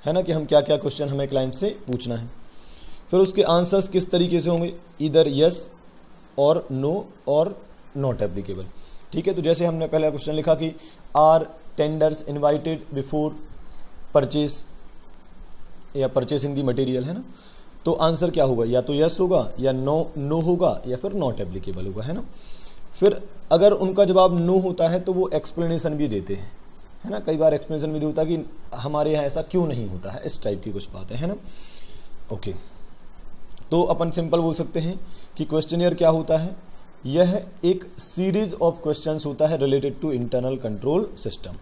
है ना, कि हम क्या क्या क्वेश्चन हमें क्लाइंट से पूछना है। फिर उसके आंसर्स किस तरीके से होंगे, इधर यस और नो और नॉट एप्लीकेबल, ठीक है। तो जैसे हमने पहला क्वेश्चन लिखा कि are tenders invited before purchase या परचेसिंग दी मटेरियल, है ना। तो आंसर क्या होगा, या तो यस होगा या नो होगा या फिर नॉट एप्लीकेबल होगा, है ना। फिर अगर उनका जवाब नो होता है तो वो एक्सप्लेनेशन भी देते हैं, है ना। कई बार एक्सप्लेनेशन भी होता है कि हमारे यहाँ ऐसा क्यों नहीं होता है, इस टाइप की कुछ बातें, है ना। ओके, तो अपन सिंपल बोल सकते हैं कि क्वेश्चनियर क्या होता है, यह एक सीरीज ऑफ क्वेश्चंस होता है related to internal control system.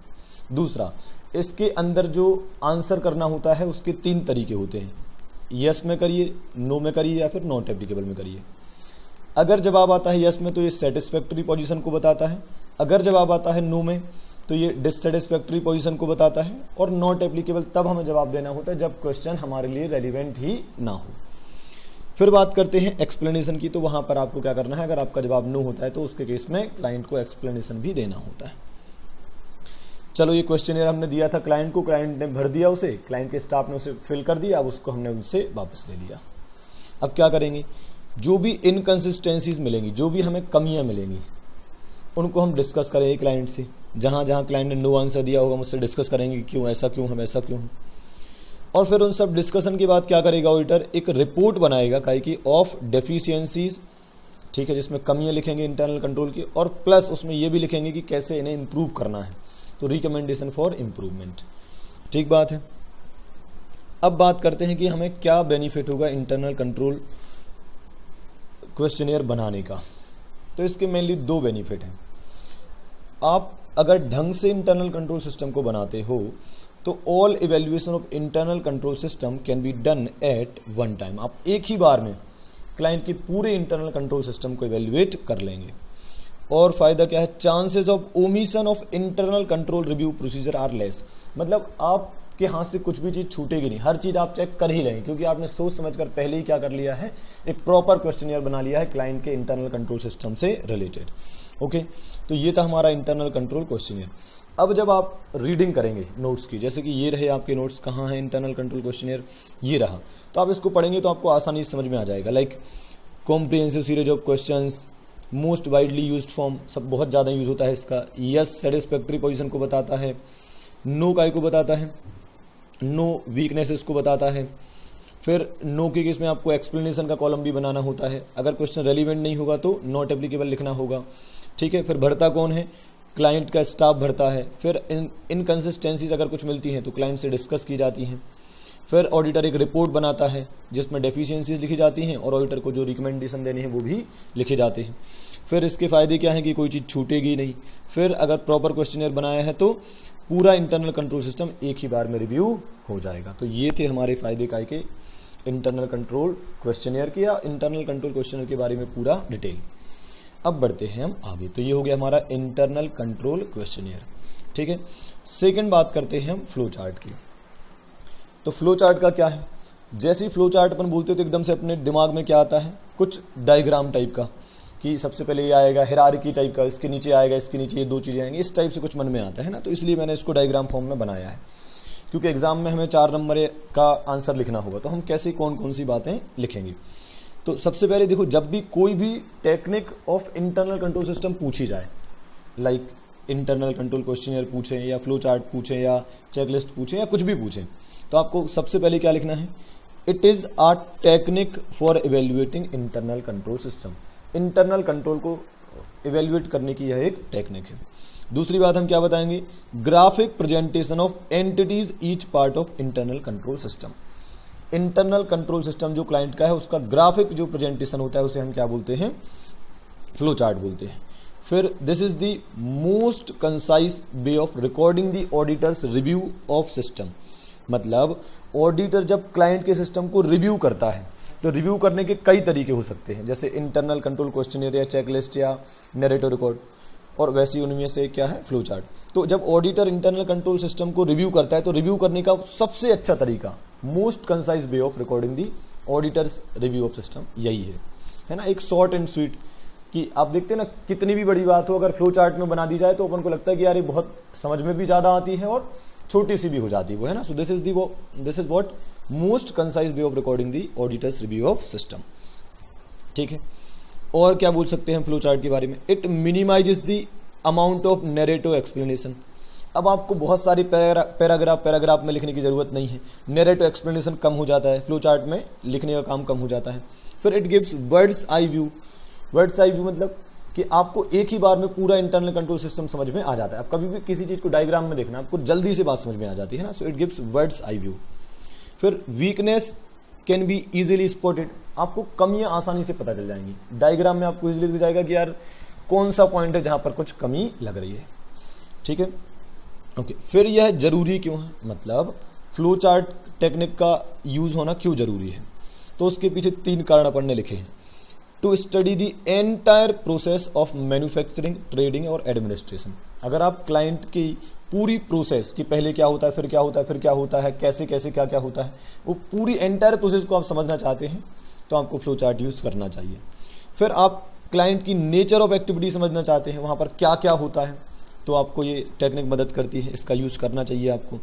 दूसरा, इसके अंदर जो आंसर करना होता है उसके 3 तरीके होते हैं। यस में करिए, नो में करिए या फिर नॉट एप्लीकेबल में करिए। अगर जवाब आता है यस में तो ये सेटिस्फैक्टरी पोजीशन को बताता है, अगर जवाब आता है नो में तो ये डिससेटिस्फैक्टरी पोजीशन को बताता है, और नॉट एप्लीकेबल तब हमें जवाब देना होता है जब क्वेश्चन हमारे लिए रेलिवेंट ही ना हो। फिर बात करते हैं एक्सप्लेनेशन की, तो वहां पर आपको क्या करना है, अगर आपका जवाब नो होता है तो उसके केस में क्लाइंट को एक्सप्लेनेशन भी देना होता है। चलो ये क्वेश्चनियर हमने दिया था क्लाइंट को, क्लाइंट ने भर दिया उसे, क्लाइंट के स्टाफ ने उसे फिल कर दिया, अब उसको हमने उनसे वापस ले लिया। अब क्या करेंगे, जो भी इनकंसिस्टेंसीज मिलेंगी, जो भी हमें कमियां मिलेंगी, उनको हम डिस्कस करेंगे क्लाइंट से। जहां जहां क्लाइंट ने नो आंसर दिया होगा मुझसे डिस्कस करेंगे क्यों ऐसा क्यों हम ऐसा क्यों। और फिर उन सब डिस्कशन के बाद क्या करेगा ऑडिटर, एक रिपोर्ट बनाएगा काहे की ऑफ डेफिशिएंसीज, ठीक है, जिसमें कमियां लिखेंगे इंटरनल कंट्रोल की, और प्लस उसमें यह भी लिखेंगे कि कैसे इन्हें इंप्रूव करना है, तो रिकमेंडेशन फॉर इंप्रूवमेंट। ठीक बात है। अब बात करते हैं कि हमें क्या बेनिफिट होगा इंटरनल कंट्रोल क्वेश्चनियर बनाने का। तो इसके मेनली दो बेनिफिट हैं। आप अगर ढंग से इंटरनल कंट्रोल सिस्टम को बनाते हो तो all evaluation of internal control system can be done at one time. आप एक ही बार में क्लाइंट के पूरे इंटरनल कंट्रोल सिस्टम को इवेल्युएट कर लेंगे। और फायदा क्या है, chances of omission of internal control review procedure are less. मतलब आपके हाथ से कुछ भी चीज छूटेगी नहीं, हर चीज आप चेक कर ही लेंगे, क्योंकि आपने सोच समझकर पहले ही क्या कर लिया है, एक प्रॉपर क्वेश्चनियर बना लिया है क्लाइंट के इंटरनल कंट्रोल सिस्टम से रिलेटेड। ओके, तो ये था हमारा इंटरनल कंट्रोल क्वेश्चनियर। अब जब आप रीडिंग करेंगे नोट्स की, जैसे कि ये रहे आपके नोट्स, कहाँ है इंटरनल कंट्रोल क्वेश्चनियर, ये रहा, तो आप इसको पढ़ेंगे तो आपको आसानी से समझ में आ जाएगा। Like comprehensive series of questions, most widely used form, सब बहुत ज्यादा यूज होता है इसका। यस सेटिस्फैक्टरी पोजीशन को बताता है, नो काय को बताता है, नो वीकनेसेस को बताता है। फिर नो के केस में आपको एक्सप्लेनेशन का कॉलम भी बनाना होता है, अगर क्वेश्चन रेलिवेंट नहीं होगा तो नॉट एप्लीकेबल लिखना होगा। ठीक है, फिर भरता कौन है, क्लाइंट का स्टाफ भरता है। फिर इनकंसिस्टेंसीज अगर कुछ मिलती हैं तो क्लाइंट से डिस्कस की जाती हैं। फिर ऑडिटर एक रिपोर्ट बनाता है जिसमें डेफिशिएंसीज लिखी जाती हैं और ऑडिटर को जो रिकमेंडेशन देने हैं वो भी लिखे जाते हैं। फिर इसके फायदे क्या हैं कि कोई चीज छूटेगी नहीं। फिर अगर प्रॉपर क्वेश्चनियर बनाया है तो पूरा इंटरनल कंट्रोल सिस्टम एक ही बार में रिव्यू हो जाएगा। तो ये थे हमारे फायदे काय के इंटरनल कंट्रोल क्वेश्चनियर के या इंटरनल कंट्रोल क्वेश्चनियर के बारे में पूरा डिटेल। अब बढ़ते हैं हम आगे। तो ये हो गया हमारा इंटरनल कंट्रोल क्वेश्चनियर। ठीक है, सेकंड बात करते हैं हम फ्लो चार्ट की। तो फ्लो चार्ट का क्या है, जैसे ही फ्लो चार्ट अपन बोलते हो तो एकदम से अपने दिमाग में क्या आता है, कुछ डायग्राम टाइप का, कि सबसे पहले ये आएगा हिरार्की टाइप का, इसके नीचे आएगा, इसके नीचे ये दो चीजें आएंगी, इस टाइप से कुछ मन में आता है ना। तो इसलिए मैंने इसको डायग्राम फॉर्म में बनाया है, क्योंकि एग्जाम में हमें 4 नंबर का आंसर लिखना होगा, तो हम कैसे कौन कौन सी बातें लिखेंगे। तो सबसे पहले देखो, जब भी कोई भी technique of internal control system पूछी जाए, लाइक इंटरनल कंट्रोल क्वेश्चनियर पूछें या फ्लो चार्ट पूछें या चेकलिस्ट पूछें या कुछ भी पूछें, तो आपको सबसे पहले क्या लिखना है, it is a technique for evaluating internal control system. Internal control को इवेल्युएट करने की यह एक टेक्निक है। दूसरी बात हम क्या बताएंगे, graphic presentation of entities each part of internal control system. Internal control system जो क्लाइंट का है उसका ग्राफिक जो प्रेजेंटेशन होता है उसे हम क्या बोलते हैं, फ्लो चार्ट बोलते हैं। फिर this is the most concise way of recording the auditors review of system. मतलब ऑडिटर जब क्लाइंट के सिस्टम को रिव्यू करता है तो रिव्यू करने के कई तरीके हो सकते हैं, जैसे इंटरनल कंट्रोल क्वेश्चनियर या चेकलिस्ट या नैरेटिव रिकॉर्ड, और वैसे ही उनमें से क्या है, फ्लो चार्ट। तो जब ऑडिटर इंटरनल कंट्रोल सिस्टम को रिव्यू करता है तो रिव्यू करने का सबसे अच्छा तरीका, most concise way of recording the auditors review of system यही है ना, एक शॉर्ट एंड स्वीट। कि आप देखते हैं ना, कितनी भी बड़ी बात हो अगर फ्लो चार्ट में बना दी जाए तो अपन को लगता है कि यार ये बहुत समझ में भी ज्यादा आती है और छोटी सी भी हो जाती है वो, है ना। So this is what most concise way of recording the auditors review of system. ठीक है, और क्या बोल सकते हैं फ्लो चार्ट के बारे में, it minimises the amount of narrative explanation. अब आपको बहुत सारी पैराग्राफ में लिखने की जरूरत नहीं है, नैरेटिव एक्सप्लेनेशन कम हो जाता है, फ्लो चार्ट में लिखने का काम कम हो जाता है। फिर it gives bird's eye view. Birds eye view मतलब कि आपको एक ही बार में पूरा इंटरनल कंट्रोल सिस्टम समझ में आ जाता है। आप कभी भी किसी चीज को डायग्राम में देखना, आपको जल्दी से बात समझ में आ जाती है ना। So it gives bird's eye view. फिर weakness can be easily spotted. आपको कमियां आसानी से पता चल जाएंगी, डायग्राम में आपको इजीली दिख जाएगा कि यार कौन सा पॉइंट है जहां पर कुछ कमी लग रही है। ठीक है, ओके। फिर यह जरूरी क्यों है, मतलब फ्लो चार्ट टेक्निक का यूज होना क्यों जरूरी है, तो उसके पीछे 3 कारण अपन ने लिखे हैं। To study the entire process of manufacturing, trading और एडमिनिस्ट्रेशन। अगर आप क्लाइंट की पूरी प्रोसेस कि पहले क्या होता है, फिर क्या होता है, फिर क्या होता है, कैसे कैसे क्या क्या होता है, वो पूरी एंटायर प्रोसेस को आप समझना चाहते हैं तो आपको फ्लो चार्ट यूज करना चाहिए। फिर आप क्लाइंट की नेचर ऑफ एक्टिविटी समझना चाहते हैं, वहां पर क्या क्या होता है, तो आपको ये टेक्निक मदद करती है, इसका यूज करना चाहिए आपको।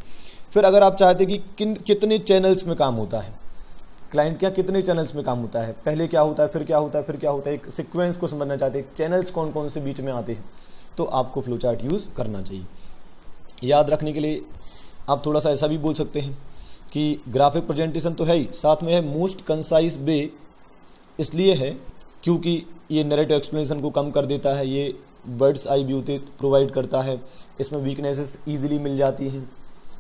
फिर अगर आप चाहते हैं कि कितने चैनल्स में काम होता है, क्लाइंट क्या कितने चैनल्स में काम होता है, पहले क्या होता है, फिर क्या होता है, फिर क्या होता है, एक सीक्वेंस को समझना चाहते हैं, चैनल्स कौन कौन से बीच में आते हैं, तो आपको फ्लो चार्ट यूज करना चाहिए। याद रखने के लिए आप थोड़ा सा ऐसा भी बोल सकते हैं कि ग्राफिक प्रेजेंटेशन तो है ही, साथ में है मोस्ट कंसाइज वे, इसलिए है क्योंकि ये नैरेटिव एक्सप्लेनेशन को कम कर देता है, ये बर्ड्स आई व्यू प्रोवाइड करता है, इसमें वीकनेसेस इजीली मिल जाती हैं,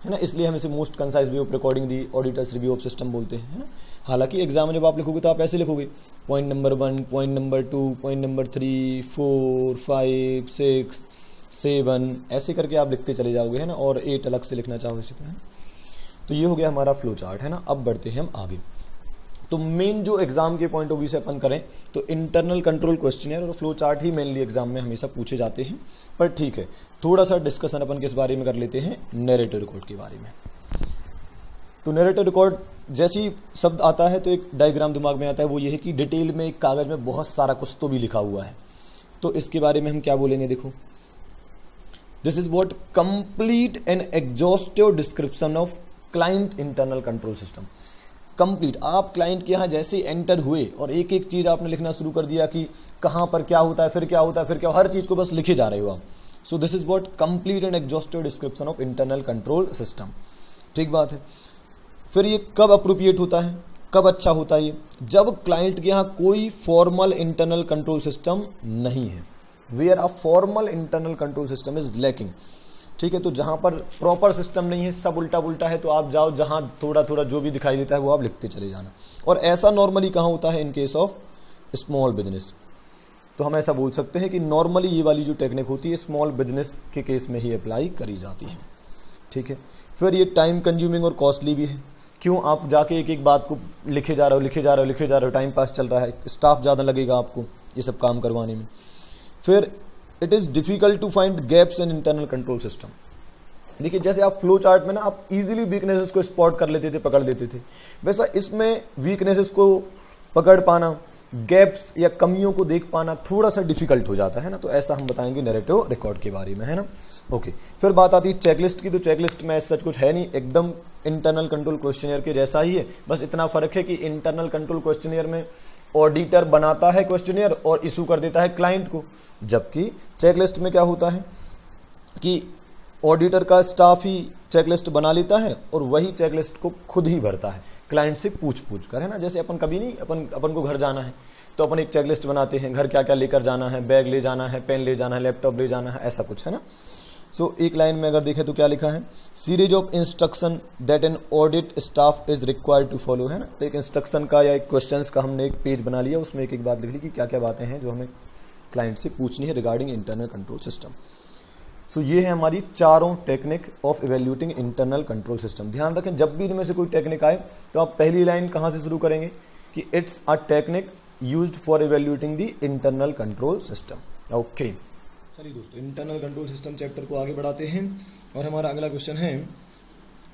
है ना, इसलिए हम इसे most concise way of recording the auditors review of system बोलते हैं, है ना। हालांकि एग्जाम में जब आप लिखोगे तो आप ऐसे लिखोगे, point number 1, point number 2, point number 3, 4, 5, 6, 7, ऐसे करके आप लिखते चले जाओगे, है ना, और 8 अलग से लिखना चाहोगे इसी तरह। तो ये हो गया हमारा फ्लो चार्ट, है ना। अब बढ़ते हैं हम आगे। तो मेन जो एग्जाम के पॉइंट ऑफ व्यू से अपन करें तो इंटरनल कंट्रोल क्वेश्चनर और फ्लो चार्ट ही मेनली एग्जाम में हमेशा पूछे जाते हैं, पर ठीक है थोड़ा सा डिस्कशन अपन किस बारे में कर लेते हैं, नैरेटिव रिकॉर्ड के बारे में। तो नैरेटिव रिकॉर्ड जैसे ही शब्द आता है तो एक डायग्राम दिमाग में आता है, वो ये है कि डिटेल में एक कागज में बहुत सारा कुछ तो भी लिखा हुआ है। तो इसके बारे में हम क्या बोलेंगे, देखो, this is what complete and exhaustive description of client internal control system. Complete, आप क्लाइंट के यहां जैसे एंटर हुए और एक एक चीज आपने लिखना शुरू कर दिया कि कहां पर क्या होता है, फिर क्या होता है, फिर क्या, हर चीज को बस लिखे जा रहे हो आप। So this is what complete and exhaustive description of internal control system. ठीक बात है। फिर ये कब अप्रोप्रिएट होता है, कब अच्छा होता है ये, जब क्लाइंट के यहां कोई फॉर्मल इंटरनल कंट्रोल सिस्टम नहीं है, where a formal internal control system is lacking. ठीक है, तो जहां पर प्रॉपर सिस्टम नहीं है, सब उल्टा पुल्टा है, तो आप जाओ जहां थोड़ा थोड़ा जो भी दिखाई देता है वो आप लिखते चले जाना। और ऐसा नॉर्मली कहां होता है, in case of small business. तो हम ऐसा बोल सकते हैं कि नॉर्मली ये वाली जो टेक्निक होती है स्मॉल बिजनेस के केस में ही अप्लाई करी जाती है। ठीक है, फिर ये टाइम कंज्यूमिंग और कॉस्टली भी है। क्यों, आप जाके एक एक बात को लिखे जा रहे हो, टाइम पास चल रहा है, स्टाफ ज्यादा लगेगा आपको ये सब काम करवाने में। फिर it is difficult to find gaps in internal control system. देखिए, जैसे आप फ्लो चार्ट में ना आप इजीली वीकनेसेस को स्पॉट कर लेते थे, पकड़ लेते थे, वैसा इसमें वीकनेसेस को पकड़ पाना, गैप्स या कमियों को देख पाना थोड़ा सा डिफिकल्ट हो जाता है ना। तो ऐसा हम बताएंगे नैरेटिव रिकॉर्ड के बारे में, है ना। ओके, फिर बात आती है चेकलिस्ट की। तो चेकलिस्ट में सच कुछ है नहीं, एकदम इंटरनल कंट्रोल क्वेश्चनियर के जैसा ही है, बस इतना फर्क है कि इंटरनल कंट्रोल क्वेश्चनियर में ऑडिटर बनाता है क्वेश्चनियर और इशू कर देता है क्लाइंट को, जबकि चेकलिस्ट में क्या होता है कि ऑडिटर का स्टाफ ही चेकलिस्ट बना लेता है और वही चेकलिस्ट को खुद ही भरता है क्लाइंट से पूछ कर, है ना। जैसे अपन कभी नहीं, अपन को घर जाना है तो अपन एक चेकलिस्ट बनाते हैं, घर क्या क्या लेकर जाना है, बैग ले जाना है, पेन ले जाना है, लैपटॉप ले जाना है, ऐसा कुछ, है ना। सो एक लाइन में अगर देखें तो क्या लिखा है, series of instruction that an audit staff is required to follow, है ना। तो एक इंस्ट्रक्शन का या एक क्वेश्चंस का हमने एक पेज बना लिया, उसमें एक एक बात लिख ली कि क्या क्या बातें हैं जो हमें क्लाइंट से पूछनी है रिगार्डिंग इंटरनल कंट्रोल सिस्टम। सो ये है हमारी चारों technique of evaluating internal control system. ध्यान रखें, जब भी इनमें से कोई टेक्निक आए तो आप पहली लाइन कहां से शुरू करेंगे कि it's a technique used for evaluating the internal control system. Okay, चलिए दोस्तों, इंटरनल कंट्रोल सिस्टम चैप्टर को आगे बढ़ाते हैं और हमारा अगला क्वेश्चन है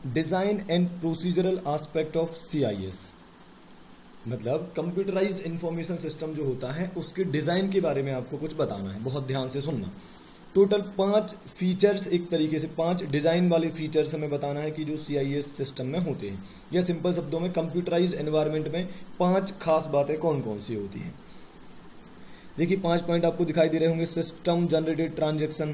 design and procedural aspect of CIS। मतलब कंप्यूटराइज्ड इंफॉर्मेशन सिस्टम जो होता है उसके डिजाइन के बारे में आपको कुछ बताना है, बहुत ध्यान से सुनना। टोटल 5 फीचर्स, एक तरीके से 5 डिजाइन वाले फीचर्स हमें बताना है कि जो CIS सिस्टम में होते हैं, या सिंपल शब्दों में कंप्यूटराइज्ड एनवायरनमेंट में 5 खास बातें कौन कौन सी होती हैं। देखिए 5 पॉइंट आपको दिखाई दे रहे होंगे, system generated transaction,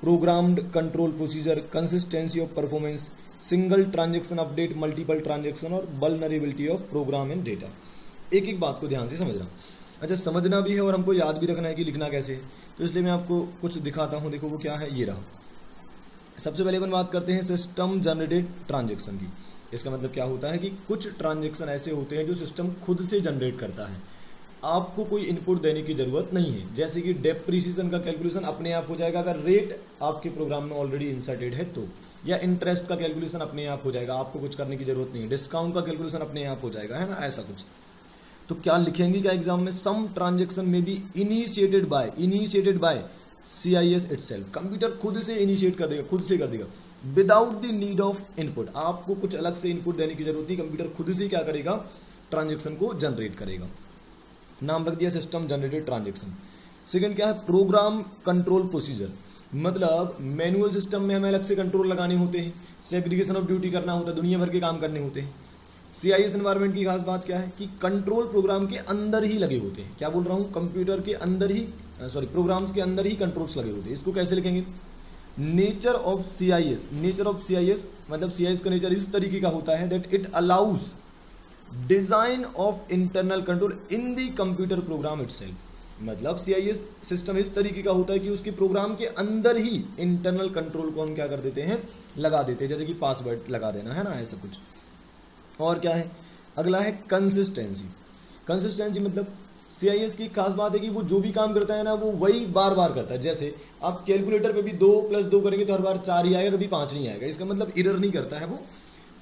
programmed control procedure, consistency of performance, single transaction update, multiple transaction और vulnerability of program and data. एक एक बात को ध्यान से समझना। अच्छा, समझना भी है और हमको याद भी रखना है कि लिखना कैसे है, तो इसलिए मैं आपको कुछ दिखाता हूं। देखो वो क्या है, ये रहा। सबसे पहले अपन बात करते हैं सिस्टम जनरेटेड ट्रांजैक्शन की। इसका मतलब क्या होता है कि कुछ ट्रांजैक्शन ऐसे होते हैं जो सिस्टम खुद से जनरेट करता है, आपको कोई इनपुट देने की जरूरत नहीं है। जैसे कि डेप्रिसिएशन का कैलकुलेशन अपने आप हो जाएगा अगर रेट आपके प्रोग्राम में ऑलरेडी इंसर्टेड है तो, या इंटरेस्ट का कैलकुलेशन अपने आप हो जाएगा, आपको कुछ करने की जरूरत नहीं है। डिस्काउंट का कैलकुलेशन अपने आप हो जाएगा, है ना, ऐसा कुछ। तो क्या लिखेंगे क्या एग्जाम में, सम ट्रांजेक्शन में be initiated by CIS itself, computer खुद से इनिशिएट कर देगा, खुद से कर देगा, without the need of input. आपको कुछ अलग से इनपुट देने की जरूरत नहीं, कंप्यूटर खुद से क्या करेगा, ट्रांजेक्शन को जनरेट करेगा। नाम रख दिया सिस्टम जनरेटेड ट्रांजेक्शन। सेकंड क्या है, प्रोग्राम कंट्रोल प्रोसीजर, मतलब मैनुअल सिस्टम में हमें अलग से कंट्रोल लगाने होते हैं, सेग्रीगेशन ऑफ ड्यूटी करना होता है, दुनिया भर के काम करने होते हैं। CIS एनवायरमेंट की खास बात क्या है कि कंट्रोल प्रोग्राम के अंदर ही लगे होते हैं। क्या बोल रहा हूं, कंप्यूटर के अंदर ही, प्रोग्राम्स के अंदर ही कंट्रोल्स लगे होते हैं। इसको कैसे लिखेंगे, नेचर ऑफ CIS, मतलब CIS का नेचर इस तरीके का होता है that it allows design of internal control in the computer program itself, मतलब CIS सिस्टम इस तरीके का होता है कि उसके प्रोग्राम के अंदर ही इंटरनल कंट्रोल को हम क्या कर देते हैं, लगा देते हैं, जैसे कि पासवर्ड लगा देना, है ना, ऐसा कुछ। और क्या है, अगला है कंसिस्टेंसी मतलब CIS की खास बात है कि वो जो भी काम करता है ना वो वही बार बार करता है। जैसे आप कैलकुलेटर पे भी 2 + 2 करेंगे तो हर बार 4 ही आएगा, कभी 5 नहीं आएगा। इसका मतलब एरर नहीं करता है, वो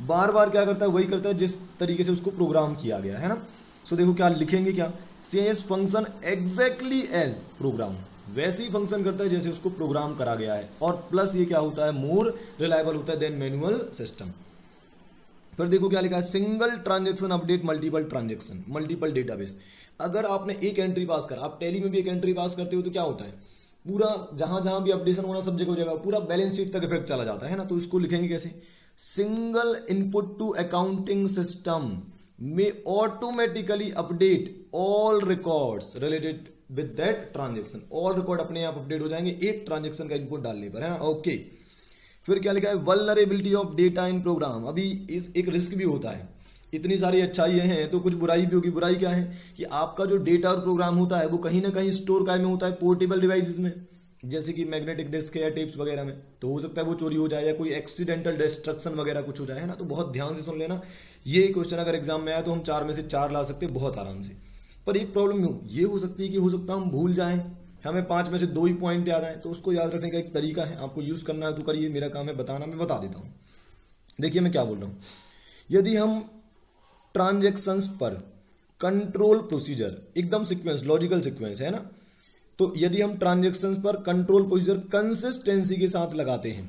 बार बार क्या करता है, वही करता है जिस तरीके से उसको प्रोग्राम किया गया है ना। सो देखो क्या लिखेंगे, क्या CIS function exactly as program, वैसे ही फंक्शन करता है जैसे उसको प्रोग्राम करा गया है। और प्लस ये क्या होता है, मोर रिलायबल होता है देन मैनुअल सिस्टम। फिर देखो क्या लिखा है, single transaction update multiple database. अगर आपने एक एंट्री पास करा, आप टैली में भी एक एंट्री पास करते हो तो क्या होता है, पूरा जहां जहां भी अपडेशन होना सब जगह हो जाएगा, पूरा बैलेंस शीट तक इफेक्ट चला जाता है ना। तो इसको लिखेंगे कैसे, single input to accounting system में automatically update all records related with that transaction. All record अपने आप अपडेट हो जाएंगे एक ट्रांजेक्शन का इनपुट डालने पर, है ना। ओके, फिर क्या लिखा है, vulnerability of data in program. अभी इस एक रिस्क भी होता है, इतनी सारी अच्छाइयां हैं तो कुछ बुराई भी होगी। बुराई क्या है कि आपका जो डेटा और प्रोग्राम होता है वो कहीं ना कहीं स्टोर काय में होता है, पोर्टेबल डिवाइसेस में, जैसे कि मैग्नेटिक डिस्क या टेप्स वगैरह में। तो हो सकता है वो चोरी हो जाए या कोई एक्सीडेंटल डिस्ट्रक्शन वगैरह कुछ हो जाए, है ना। तो बहुत ध्यान से सुन लेना, ये क्वेश्चन अगर एग्जाम में आया तो हम 4 में से 4 ला सकते हैं बहुत आराम से। पर एक प्रॉब्लम ये हो सकती है कि हो सकता है हम भूल जाएं, हमें 5 में से 2 ही पॉइंट याद आए। तो उसको याद रखने का एक तरीका है, आपको यूज करना है तो करिए, मेरा काम है बताना, मैं बता देता हूं। देखिए मैं क्या बोल रहा हूं, यदि हम ट्रांजेक्शन्स पर कंट्रोल प्रोसीजर, एकदम सीक्वेंस, लॉजिकल सीक्वेंस है ना, तो यदि हम ट्रांजेक्शन्स पर कंट्रोल प्रोसीजर कंसिस्टेंसी के साथ लगाते हैं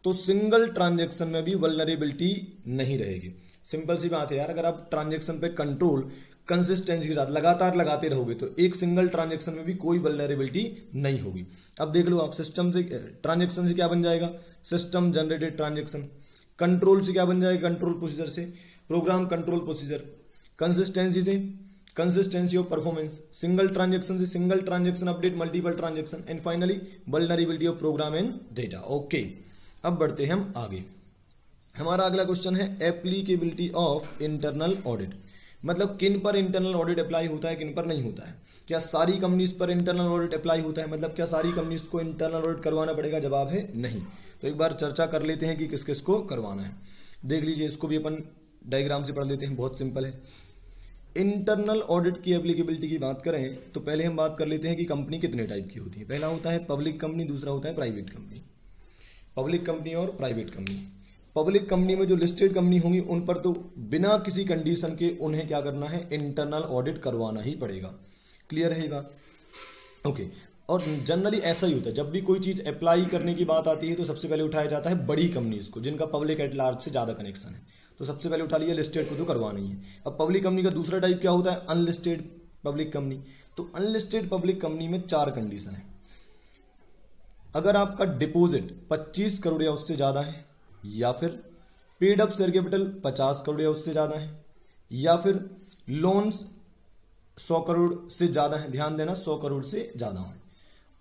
तो सिंगल ट्रांजेक्शन में भी वल्नरेबिलिटी नहीं रहेगी। सिंपल सी बात है यार, अगर आप ट्रांजेक्शन पे कंट्रोल कंसिस्टेंसी के साथ लगातार लगाते रहोगे तो एक सिंगल ट्रांजेक्शन में भी कोई वल्नरेबिलिटी नहीं होगी। अब देख लो आप, सिस्टम से ट्रांजेक्शन से क्या बन जाएगा, सिस्टम जनरेटेड ट्रांजेक्शन। कंट्रोल से क्या बन जाएगा, कंट्रोल प्रोसीजर से प्रोग्राम कंट्रोल प्रोसीजर। कंसिस्टेंसी से consistency of performance. Single transaction से single transaction update multiple transaction. And finally vulnerability of program and data. Okay, अब बढ़ते हैं हम आगे। हमारा अगला क्वेश्चन है एप्लीकेबिलिटी ऑफ इंटरनल ऑडिट, मतलब किन पर इंटरनल ऑडिट अप्लाई होता है, किन पर नहीं होता है। क्या सारी कंपनीज पर इंटरनल ऑडिट अप्लाई होता है, मतलब क्या सारी कंपनीज को इंटरनल ऑडिट करवाना पड़ेगा, जवाब है नहीं। तो एक बार चर्चा कर लेते हैं कि किस किस को करवाना है। देख लीजिए, इसको भी अपन डायग्राम से पढ़ लेते हैं, बहुत सिंपल है। इंटरनल ऑडिट की एप्लीकेबिलिटी की बात करें तो पहले हम बात कर लेते हैं कि कंपनी कितने टाइप की होती है। पहला होता है पब्लिक कंपनी, दूसरा होता है प्राइवेट कंपनी। पब्लिक कंपनी और प्राइवेट कंपनी। पब्लिक कंपनी में जो लिस्टेड कंपनी होंगी उन पर तो बिना किसी कंडीशन के उन्हें क्या करना है, इंटरनल ऑडिट करवाना ही पड़ेगा। क्लियर है ये बात, ओके। और जनरली ऐसा ही होता है, जब भी कोई चीज अप्लाई करने की बात आती है तो सबसे पहले उठाया जाता है बड़ी कंपनीज को, जिनका पब्लिक एट लार्ज से ज्यादा कनेक्शन है, तो सबसे पहले उठा लिया, लिस्टेड को तो करवाना ही है। अब पब्लिक कंपनी का दूसरा टाइप क्या होता है, अनलिस्टेड पब्लिक कंपनी। तो अनलिस्टेड पब्लिक कंपनी में 4 कंडीशन है। अगर आपका डिपॉजिट 25 करोड़ या उससे ज्यादा है, या फिर paid up share capital 50 crore या उससे ज्यादा है, या फिर लोन्स 100 करोड़ से ज्यादा है, ध्यान देना 100 करोड़ से ज्यादा है,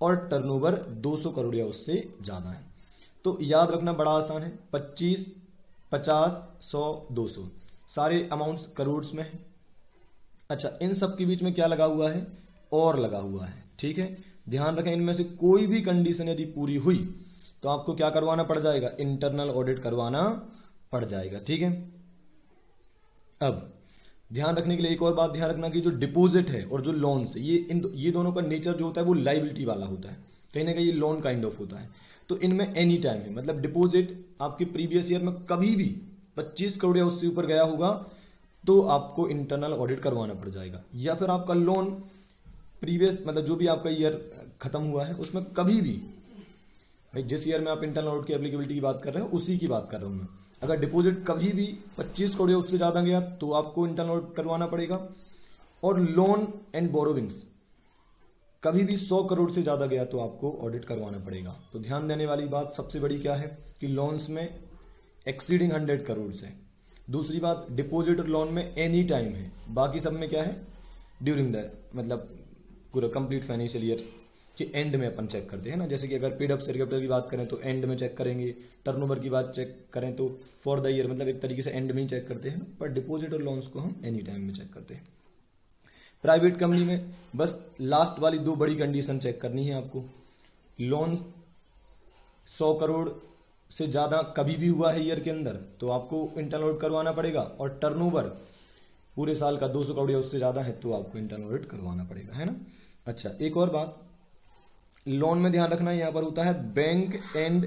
और टर्नओवर 200 करोड़ या उससे ज्यादा है। तो याद रखना बड़ा आसान है, 25, 50, 100, 200 सारे अमाउंट्स करोड़ में है। अच्छा, इन सब के बीच में क्या लगा हुआ है, और लगा हुआ है, ठीक है। ध्यान रखें, इनमें से कोई भी कंडीशन यदि पूरी हुई तो आपको क्या करवाना पड़ जाएगा, इंटरनल ऑडिट करवाना पड़ जाएगा, ठीक है। अब ध्यान रखने के लिए एक और बात ध्यान रखना कि जो डिपॉजिट है और जो लोन्स है ये दोनों का नेचर जो होता है वो लाइबिलिटी वाला होता है, कहीं ना कहीं ये लोन काइंड ऑफ होता है। तो इनमें एनी टाइम है, मतलब डिपॉजिट आपके प्रीवियस ईयर में कभी भी 25 करोड़ या उससे ऊपर गया होगा तो आपको इंटरनल ऑडिट करवाना पड़ जाएगा, या फिर आपका लोन प्रीवियस मतलब जो भी आपका ईयर खत्म हुआ है उसमें कभी भी, भाई जिस ईयर में आप इंटरनल ऑडिट की एप्लीकेबिलिटी की बात कर रहे हो उसी की बात कर रहा हूं मैं, अगर डिपॉजिट कभी भी 25 करोड़ या उससे ज्यादा गया तो आपको इंटरनल ऑडिट करवाना पड़ेगा। और लोन एंड बोरोविंग्स कभी भी 100 करोड़ से ज्यादा गया तो आपको ऑडिट करवाना पड़ेगा। तो ध्यान देने वाली बात सबसे बड़ी क्या है कि लोन्स में एक्सीडिंग 100 करोड़ से, दूसरी बात डिपॉजिट और लोन में एनी टाइम है, बाकी सब में क्या है ड्यूरिंग द मतलब पूरा कंप्लीट फाइनेंशियल ईयर के एंड में अपन चेक करते हैं ना। जैसे कि अगर पेड अप शेयर कैपिटल की बात करें तो एंड में चेक करेंगे, टर्नओवर की बात चेक करें तो फॉर द ईयर मतलब एक तरीके से एंड में ही चेक करते हैं, पर डिपॉजिट और लोन्स को हम एनी टाइम में चेक करते हैं। प्राइवेट कंपनी में बस लास्ट वाली 2 बड़ी कंडीशन चेक करनी है आपको, लोन 100 करोड़ से ज्यादा कभी भी हुआ है ईयर के अंदर तो आपको इंटरनल ऑडिट करवाना पड़ेगा, और टर्नओवर पूरे साल का 200 करोड़ या उससे ज्यादा है तो आपको इंटरनल ऑडिट करवाना पड़ेगा, है ना। अच्छा, एक और बात लोन में ध्यान रखना, यहां पर होता है bank and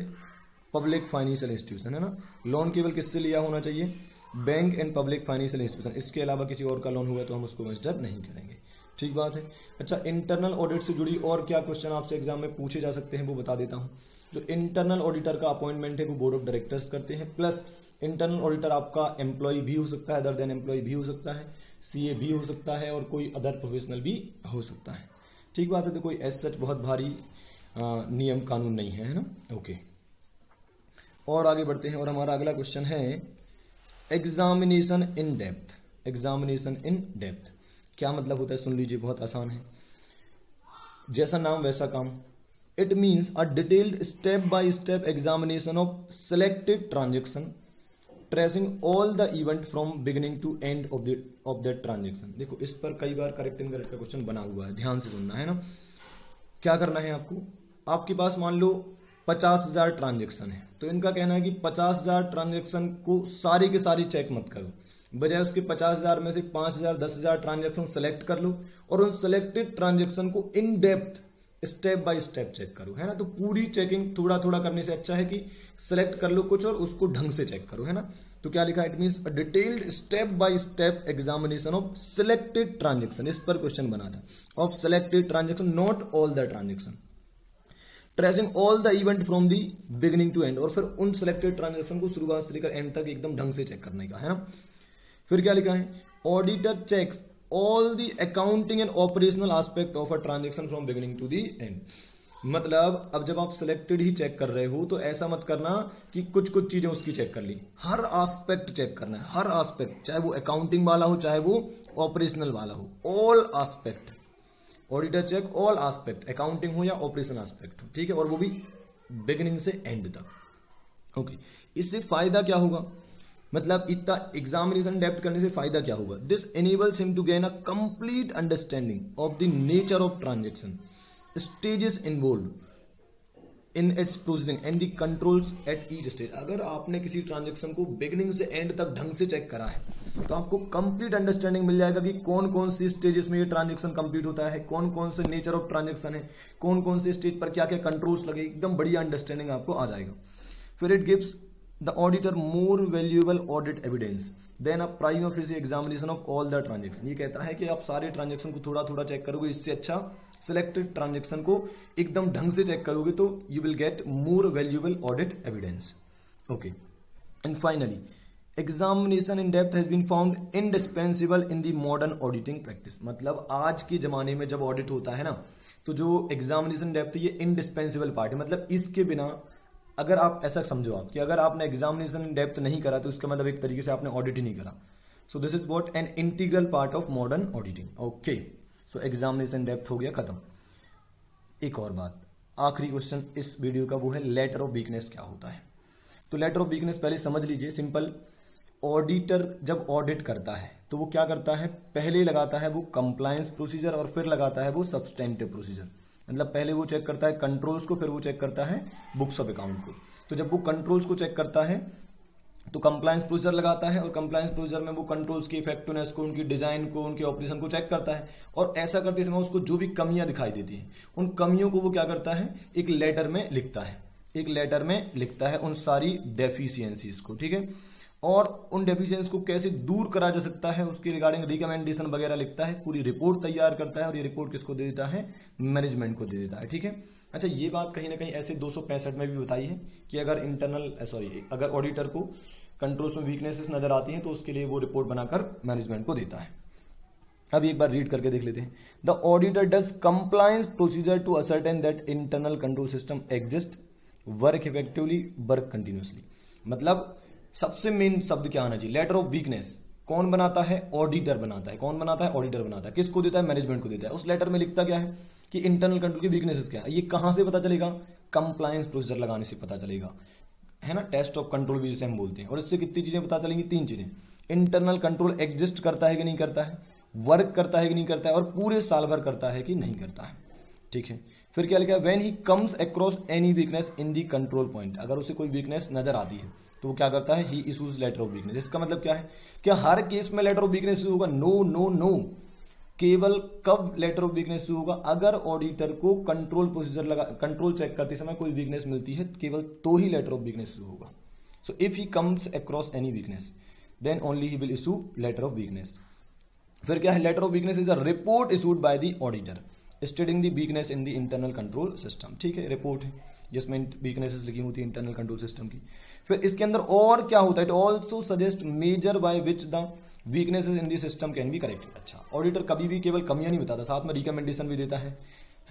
public financial institution, है ना। लोन केवल किससे लिया होना चाहिए, bank and public financial institution, इसके अलावा किसी और का लोन हुआ तो हम उसको कंसिडर नहीं करेंगे, ठीक बात है। अच्छा, इंटरनल ऑडिट से जुड़ी और क्या क्वेश्चन आपसे एग्जाम में पूछे जा सकते हैं वो बता देता हूं। जो इंटरनल ऑडिटर का अपॉइंटमेंट है वो बोर्ड ऑफ डायरेक्टर्स करते हैं, प्लस इंटरनल ऑडिटर आपका एम्प्लॉय भी हो सकता है, अदर देन एम्प्लॉय भी हो सकता है, सीए भी हो सकता है, और कोई अदर प्रोफेशनल भी हो सकता है, ठीक बात है। तो कोई एज सच बहुत भारी नियम कानून नहीं है ना। ओके, और आगे बढ़ते हैं और हमारा अगला क्वेश्चन है examination in depth. Examination in depth क्या मतलब होता है सुन लीजिए, बहुत आसान है, जैसा नाम वैसा काम। It means a detailed step by step examination of selected transaction tracing all the event from beginning to end of that transaction. देखो इस पर कई बार करेक्ट इनकरेक्ट का क्वेश्चन बना हुआ है, ध्यान से सुनना है ना। क्या करना है आपको, आपके पास मान लो 50,000 ट्रांजेक्शन है, तो इनका कहना है कि 50,000 ट्रांजेक्शन को सारी के सारी चेक मत करो, बजाय उसके 50,000 में से 5,000 10,000 ट्रांजेक्शन सेलेक्ट कर लो और उन सेलेक्टेड ट्रांजेक्शन को in depth step by step check करो, है ना। तो पूरी चेकिंग थोड़ा थोड़ा करने से अच्छा है कि सेलेक्ट कर लो कुछ और उसको ढंग से चेक करो, है ना। तो क्या लिखा है, it means a detailed step by step examination of selected transaction, इस पर क्वेश्चन बना था, of selected transaction not all the transaction, tracing all the event from the beginning to end, और फिर उन सिलेक्टेड ट्रांजेक्शन को शुरुआत से लेकर एंड तक एकदम ढंग से चेक करने का, है ना। फिर क्या लिखा है, auditor checks all the accounting and operational aspect of a transaction from beginning to the end. मतलब अब जब आप सिलेक्टेड ही चेक कर रहे हो तो ऐसा मत करना कि कुछ कुछ चीजें उसकी चेक कर ली, हर एस्पेक्ट चेक करना है, हर एस्पेक्ट, चाहे वो अकाउंटिंग वाला हो चाहे वो ऑपरेशनल वाला हो, all aspect. Auditor check all aspect, accounting हो या ऑपरेशन एस्पेक्ट हो, ठीक है, और वो भी बिगिनिंग से एंड तक। ओके, इससे फायदा क्या होगा, मतलब इतना एग्जामिनेशन डेप्थ करने से फायदा क्या होगा, this enables him to gain a complete understanding of the nature of transaction, stages involve in its processing and the controls at each stage. अगर आपने किसी ट्रांजेक्शन को बिगिनिंग से एंड तक ढंग से चेक करा है तो आपको कंप्लीट अंडरस्टैंडिंग मिल जाएगा कि कौन कौन सी स्टेजेस में ये ट्रांजेक्शन कंप्लीट होता है, कौन कौन से नेचर ऑफ ट्रांजेक्शन है, कौन कौन से स्टेज पर क्या क्या कंट्रोल्स लगे, एकदम बढ़िया अंडरस्टैंडिंग आपको आ जाएगा। फिर it gives the auditor more valuable audit evidence than a prima facie examination of all the transaction। ये कहता है कि आप सारे ट्रांजेक्शन को थोड़ा थोड़ा चेक करोगे, इससे अच्छा सिलेक्टेड ट्रांजेक्शन को एकदम ढंग से चेक करोगे तो you will get more valuable audit evidence. Okay, and finally examination in depth has been found indispensable in the modern auditing practice. मतलब आज के जमाने में जब ऑडिट होता है ना तो जो एग्जामिनेशन डेप्थ ये इंडिस्पेंसिबल पार्ट है, मतलब इसके बिना अगर आप ऐसा समझो आप कि अगर आपने एग्जामिनेशन इन डेप्थ नहीं करा तो उसका मतलब एक तरीके से आपने ऑडिट ही नहीं करा। So this is what an integral part of modern auditing. Okay, so examination depth हो गया खत्म। एक और बात, आखिरी क्वेश्चन इस वीडियो का वो है लेटर ऑफ वीकनेस क्या होता है। तो लेटर ऑफ वीकनेस पहले समझ लीजिए, सिंपल, ऑडिटर जब ऑडिट करता है तो वो क्या करता है, पहले लगाता है वो कंप्लायंस प्रोसीजर और फिर लगाता है वो सब्सटेंटिव प्रोसीजर। मतलब पहले वो चेक करता है कंट्रोल्स को, फिर वो चेक करता है बुक्स ऑफ अकाउंट को। तो जब वो कंट्रोल्स को चेक करता है तो कंप्लायंस प्रोसीजर लगाता है और कंप्लायंस प्रोसीजर में वो कंट्रोल्स की इफेक्टिवनेस को, उनकी डिजाइन को, उनके ऑपरेशन को चेक करता है और ऐसा करते समय उसको जो भी कमियां दिखाई देती हैं उन कमियों को वो क्या करता है, एक लेटर में लिखता है, एक लेटर में लिखता है उन सारी डेफिशिएंसीज को, ठीक है। और उन डेफिशिएंसी को कैसे दूर करा जा सकता है उसके रिगार्डिंग रिकमेंडेशन वगैरह लिखता है, पूरी रिपोर्ट तैयार करता है और ये रिपोर्ट किसको दे देता है, मैनेजमेंट को दे देता है, ठीक है। अच्छा, ये बात कहीं ना कहीं ऐसे 265 में भी बताई है कि अगर ऑडिटर को कंट्रोल्स में वीकनेसेस नजर आती हैं तो उसके लिए वो रिपोर्ट बनाकर मैनेजमेंट को देता है। अब एक बार रीड करके देख लेते हैं। The auditor does compliance procedure to ascertain that internal control system exist, work effectively, work continuously. मतलब सबसे मेन शब्द क्या आना चाहिए, लेटर ऑफ वीकनेस कौन बनाता है, ऑडिटर बनाता है। कौन बनाता है, ऑडिटर बनाता है। किसको देता है, मैनेजमेंट को देता है। उस लेटर में लिखता क्या है कि इंटरनल कंट्रोल की वीकनेसेस क्या है। ये कहां से पता चलेगा, कंप्लायंस प्रोसीजर लगाने से पता चलेगा, है ना, टेस्ट ऑफ कंट्रोल भी जिसे हम बोलते हैं। और इससे कितनी चीजें पता चलेंगी, 3 चीजें। इंटरनल कंट्रोल एग्जिस्ट करता है कि नहीं करता है, वर्क करता है कि नहीं करता है, और पूरे साल भर करता है कि नहीं करता है, ठीक है। फिर क्या लिखा है, when he comes across any weakness in the control point, अगर उसे कोई वीकनेस नजर आती है तो वो क्या करता है, ही इशूज लेटर ऑफ वीकनेस। इसका मतलब क्या है, क्या हर केस में लेटर ऑफ वीकनेस होगा, नो नो नो। केवल कब लेटर ऑफ वीकनेस होगा, अगर ऑडिटर को कंट्रोल प्रोसीजर कंट्रोल चेक करते समय कोई वीकनेस मिलती है केवल तो ही लेटर ऑफ वीकनेस होगा। So if he comes across any weakness then only he will issue letter of weakness. फिर क्या है, letter of weakness is a report issued by the auditor stating the weakness in the internal control system, ठीक है। Report है जिसमें weaknesses लिखी होती है इंटरनल कंट्रोल सिस्टम की। फिर इसके अंदर और क्या होता है, it also suggest measure by which the weaknesses in the system can be corrected. अच्छा, ऑडिटर कभी भी केवल कमियां नहीं बताता, साथ में रिकमेंडेशन भी देता है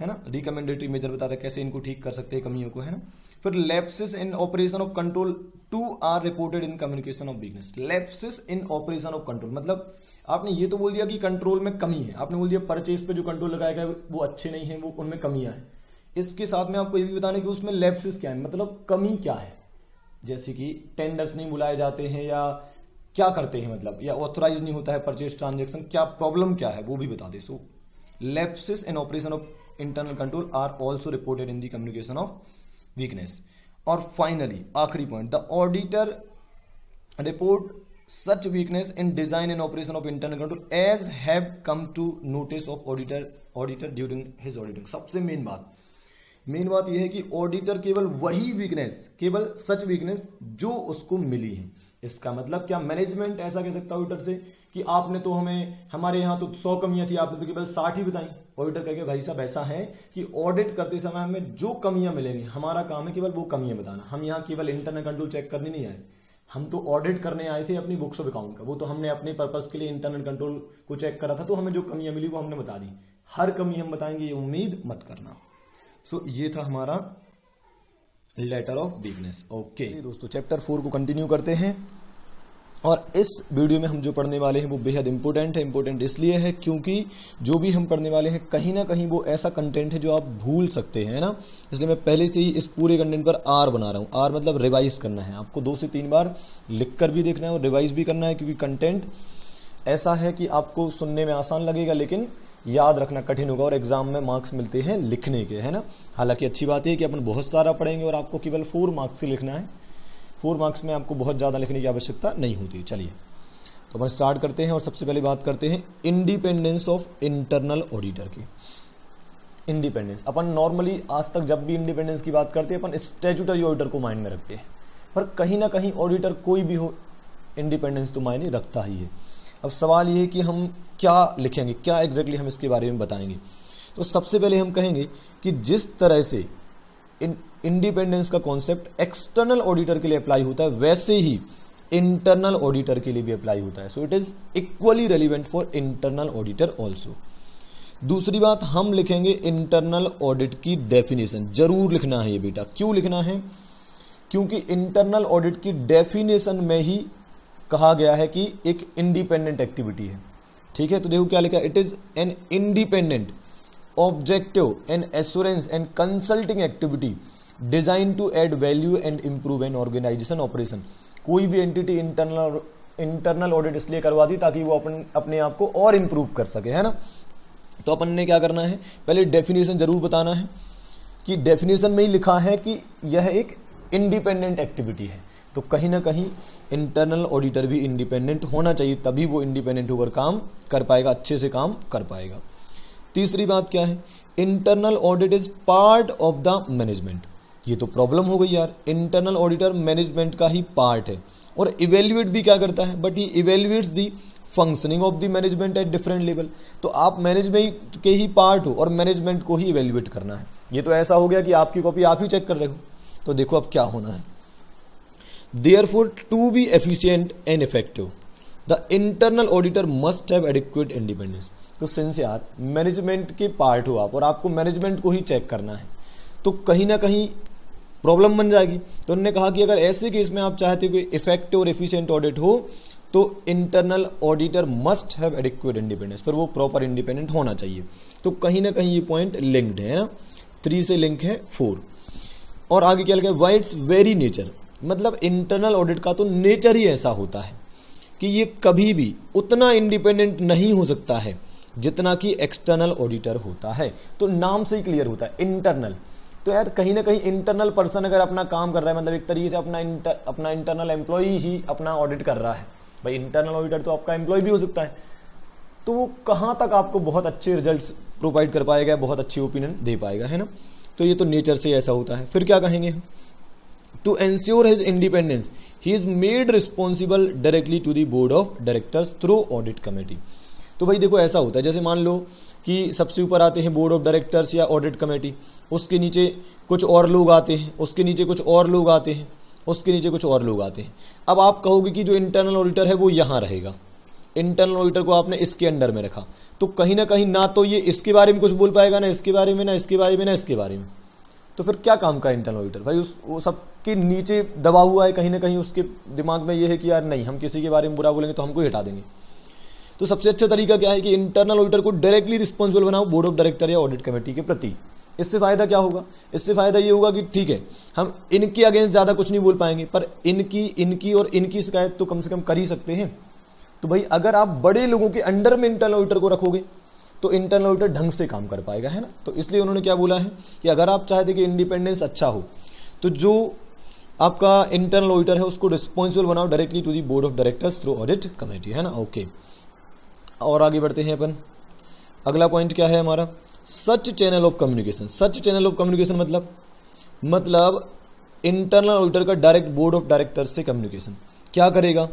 ना, रिकमेंडेटरी मेजर बताता है कैसे इनको ठीक कर सकते हैं कमियों को, है ना। फिर lapses in operation of control to are reported in communication of weakness. Lapses in operation of control मतलब आपने ये तो बोल दिया कि कंट्रोल में कमी है, आपने बोल दिया परचेज पे जो कंट्रोल लगाया गया वो अच्छे नहीं है, वो उनमें कमियां हैं। इसके साथ में आपको ये भी बताना कि उसमें लैप्सेस क्या है, मतलब कमी क्या है, जैसे कि टेंडर्स नहीं बुलाए जाते हैं या क्या करते हैं, मतलब या ऑथराइज नहीं होता है परचेज ट्रांजेक्शन, क्या प्रॉब्लम क्या है वो भी बता दे। So lapses in operation of internal control are also reported in the communication of weakness. और फाइनली आखिरी point, the auditor report such weakness in design and operation of internal control as have come to notice of auditor during his auditing। सबसे main बात यह है कि auditor केवल वही weakness, केवल सच वीकनेस जो उसको मिली है। इसका मतलब क्या, मैनेजमेंट ऐसा कह सकता है ऑडिटर से कि आपने तो हमारे यहाँ तो 100 कमियां थी, आपने तो केवल 60 ही बताई। ऑडिटर कहेगा भाई साहब ऐसा है कि ऑडिट करते समय हमें जो कमियां मिलेंगी, हमारा काम है केवल वो कमियां बताना। हम यहाँ केवल इंटरनल कंट्रोल चेक करने नहीं आए, हम तो ऑडिट करने आए थे अपनी बुक्स ऑफ अकाउंट का। वो तो हमने अपने पर्पस के लिए इंटरनल कंट्रोल को चेक करा था, तो हमें जो कमियां मिली वो हमने बता दी। हर कमी हम बताएंगे ये उम्मीद मत करना। सो ये था हमारा लेटर ऑफ वीकनेस। ओके दोस्तों, चैप्टर 4 को कंटिन्यू करते हैं। और इस वीडियो में हम जो पढ़ने वाले हैं वो बेहद इंपॉर्टेंट है। इंपॉर्टेंट इसलिए है क्योंकि जो भी हम पढ़ने वाले हैं कहीं ना कहीं वो ऐसा कंटेंट है जो आप भूल सकते हैं ना, इसलिए मैं पहले से ही इस पूरे कंटेंट पर आर बना रहा हूं। आर मतलब रिवाइज करना है, आपको 2 से 3 बार लिखकर भी देखना है और रिवाइज भी करना है, क्योंकि कंटेंट ऐसा है कि आपको सुनने में आसान लगेगा लेकिन याद रखना कठिन होगा और एग्जाम में मार्क्स मिलते हैं लिखने के, है ना। हालांकि अच्छी बात है कि अपन बहुत सारा पढ़ेंगे और आपको केवल 4 मार्क्स ही लिखना है। 4 मार्क्स में आपको बहुत ज्यादा लिखने की आवश्यकता नहीं होती। चलिए तो अपन स्टार्ट करते हैं और सबसे पहले बात करते हैं इंडिपेंडेंस ऑफ इंटरनल ऑडिटर की। इंडिपेंडेंस, अपन नॉर्मली आज तक जब भी इंडिपेंडेंस की बात करते हैं अपन स्टैट्यूटरी ऑडिटर को माइंड में रखते हैं, पर कहीं ना कहीं ऑडिटर कोई भी हो इंडिपेंडेंस तो मायने रखता ही है। अब सवाल ये है कि हम क्या लिखेंगे, क्या एग्जैक्टली हम इसके बारे में बताएंगे। तो सबसे पहले हम कहेंगे कि जिस तरह से इंडिपेंडेंस का कॉन्सेप्ट एक्सटर्नल ऑडिटर के लिए अप्लाई होता है वैसे ही इंटरनल ऑडिटर के लिए भी अप्लाई होता है। So it is equally relevant for internal auditor also. दूसरी बात हम लिखेंगे इंटरनल ऑडिट की डेफिनेशन, जरूर लिखना है ये बेटा। क्यों लिखना है, क्योंकि इंटरनल ऑडिट की डेफिनेशन में ही कहा गया है कि एक इंडिपेंडेंट एक्टिविटी है। ठीक है, तो देखो क्या लिखा, it is an independent objective and assurance and consulting activity design to add value and improve an organisation operation. कोई भी एंटिटी इंटरनल ऑडिट इसलिए करवा दी ताकि वो अपने आप को और इंप्रूव कर सके, है ना। तो अपन ने क्या करना है, पहले डेफिनेशन जरूर बताना है कि डेफिनेशन में ही लिखा है कि यह एक इंडिपेंडेंट एक्टिविटी है। तो कहीं ना कहीं इंटरनल ऑडिटर भी इंडिपेंडेंट होना चाहिए, तभी वो इंडिपेंडेंट होकर काम कर पाएगा, अच्छे से काम कर पाएगा। तीसरी बात क्या है, internal audit is part of the management. ये तो प्रॉब्लम हो गई यार, इंटरनल ऑडिटर मैनेजमेंट का ही पार्ट है और इवेल्युएट भी क्या करता है, but he evaluates the functioning of the management at different level. तो आप मैनेजमेंट के ही पार्ट हो और मैनेजमेंट को ही इवेल्युएट करना है। ये तो ऐसा हो गया कि आपकी कॉपी आप ही चेक कर रहे हो। तो देखो अब क्या होना है, Therefore, to be efficient and effective, the internal auditor must have adequate independence. तो सिंस यार मैनेजमेंट के पार्ट हो आप और आपको मैनेजमेंट को ही चेक करना है, तो कहीं ना कहीं प्रॉब्लम बन जाएगी। तो उन्होंने कहा कि अगर ऐसे केस में आप चाहते हो कि इफेक्टिव और एफिशिएंट ऑडिट हो, तो internal auditor must have adequate independence, पर वो प्रॉपर इंडिपेंडेंट होना चाहिए। तो कहीं ना कहीं ये पॉइंट लिंक्ड है ना, 3 से लिंक है 4। और आगे क्या लिखा है, वाई इट्स वेरी नेचर, मतलब इंटरनल ऑडिट का तो नेचर ही ऐसा होता है कि ये कभी भी उतना इंडिपेंडेंट नहीं हो सकता है जितना कि एक्सटर्नल ऑडिटर होता है। तो नाम से ही क्लियर होता है इंटरनल। तो यार कहीं ना कहीं इंटरनल पर्सन अगर अपना काम कर रहा है, मतलब एक तरीके से अपना इंटरनल एम्प्लॉय ही अपना ऑडिट कर रहा है, भाई इंटरनल ऑडिटर तो आपका एम्प्लॉय भी हो सकता है, तो वो कहां तक आपको बहुत अच्छे रिजल्ट्स प्रोवाइड कर पाएगा, बहुत अच्छी ओपिनियन दे पाएगा, है ना। तो ये तो नेचर से ऐसा होता है। फिर क्या कहेंगे, to ensure his independence he is made responsible directly to the board of directors through audit committee. तो भाई देखो ऐसा होता है, जैसे मान लो कि सबसे ऊपर आते हैं बोर्ड ऑफ डायरेक्टर्स या ऑडिट कमेटी, उसके नीचे कुछ और लोग आते हैं, उसके नीचे कुछ और लोग आते हैं, उसके नीचे कुछ और लोग आते हैं। अब आप कहोगे कि जो इंटरनल ऑडिटर है वो यहां रहेगा, इंटरनल ऑडिटर को आपने इसके अंडर में रखा, तो कहीं ना तो ये इसके बारे में कुछ बोल पाएगा, ना इसके बारे में, ना इसके बारे में, ना इसके बारे में। तो फिर क्या काम का इंटरनल ऑडिटर, भाई वो सबके नीचे दबा हुआ है, कहीं ना कहीं उसके दिमाग में ये है कि यार नहीं, हम किसी के बारे में बुरा बोलेंगे तो हमको हटा देंगे। तो सबसे अच्छा तरीका क्या है कि इंटरनल ऑडिटर को डायरेक्टली रिस्पॉन्सिबल बनाओ बोर्ड ऑफ डायरेक्टर या ऑडिट कमेटी के प्रति। इससे फायदा क्या होगा, इससे फायदा ये होगा कि ठीक है हम इनके अगेंस्ट ज्यादा कुछ नहीं बोल पाएंगे, पर इनकी और इनकी शिकायत तो कम से कम कर ही सकते हैं। तो भाई अगर आप बड़े लोगों के अंडर में इंटरनल ऑडिटर को रखोगे तो इंटरनल ऑडिटर ढंग से काम कर पाएगा, है ना। तो इसलिए उन्होंने क्या बोला है कि अगर आप चाहते कि इंडिपेंडेंस अच्छा हो, तो जो आपका इंटरनल ऑडिटर है उसको रिस्पॉन्सिबल बनाओ directly to the board of directors through audit committee, है ना। ओके, और आगे बढ़ते हैं अपन। अगला पॉइंट क्या है हमारा, such channel of communication. Such channel of communication मतलब इंटरनल ऑडिटर का डायरेक्ट बोर्ड ऑफ डायरेक्टर्स से कम्युनिकेशन क्या करेगा,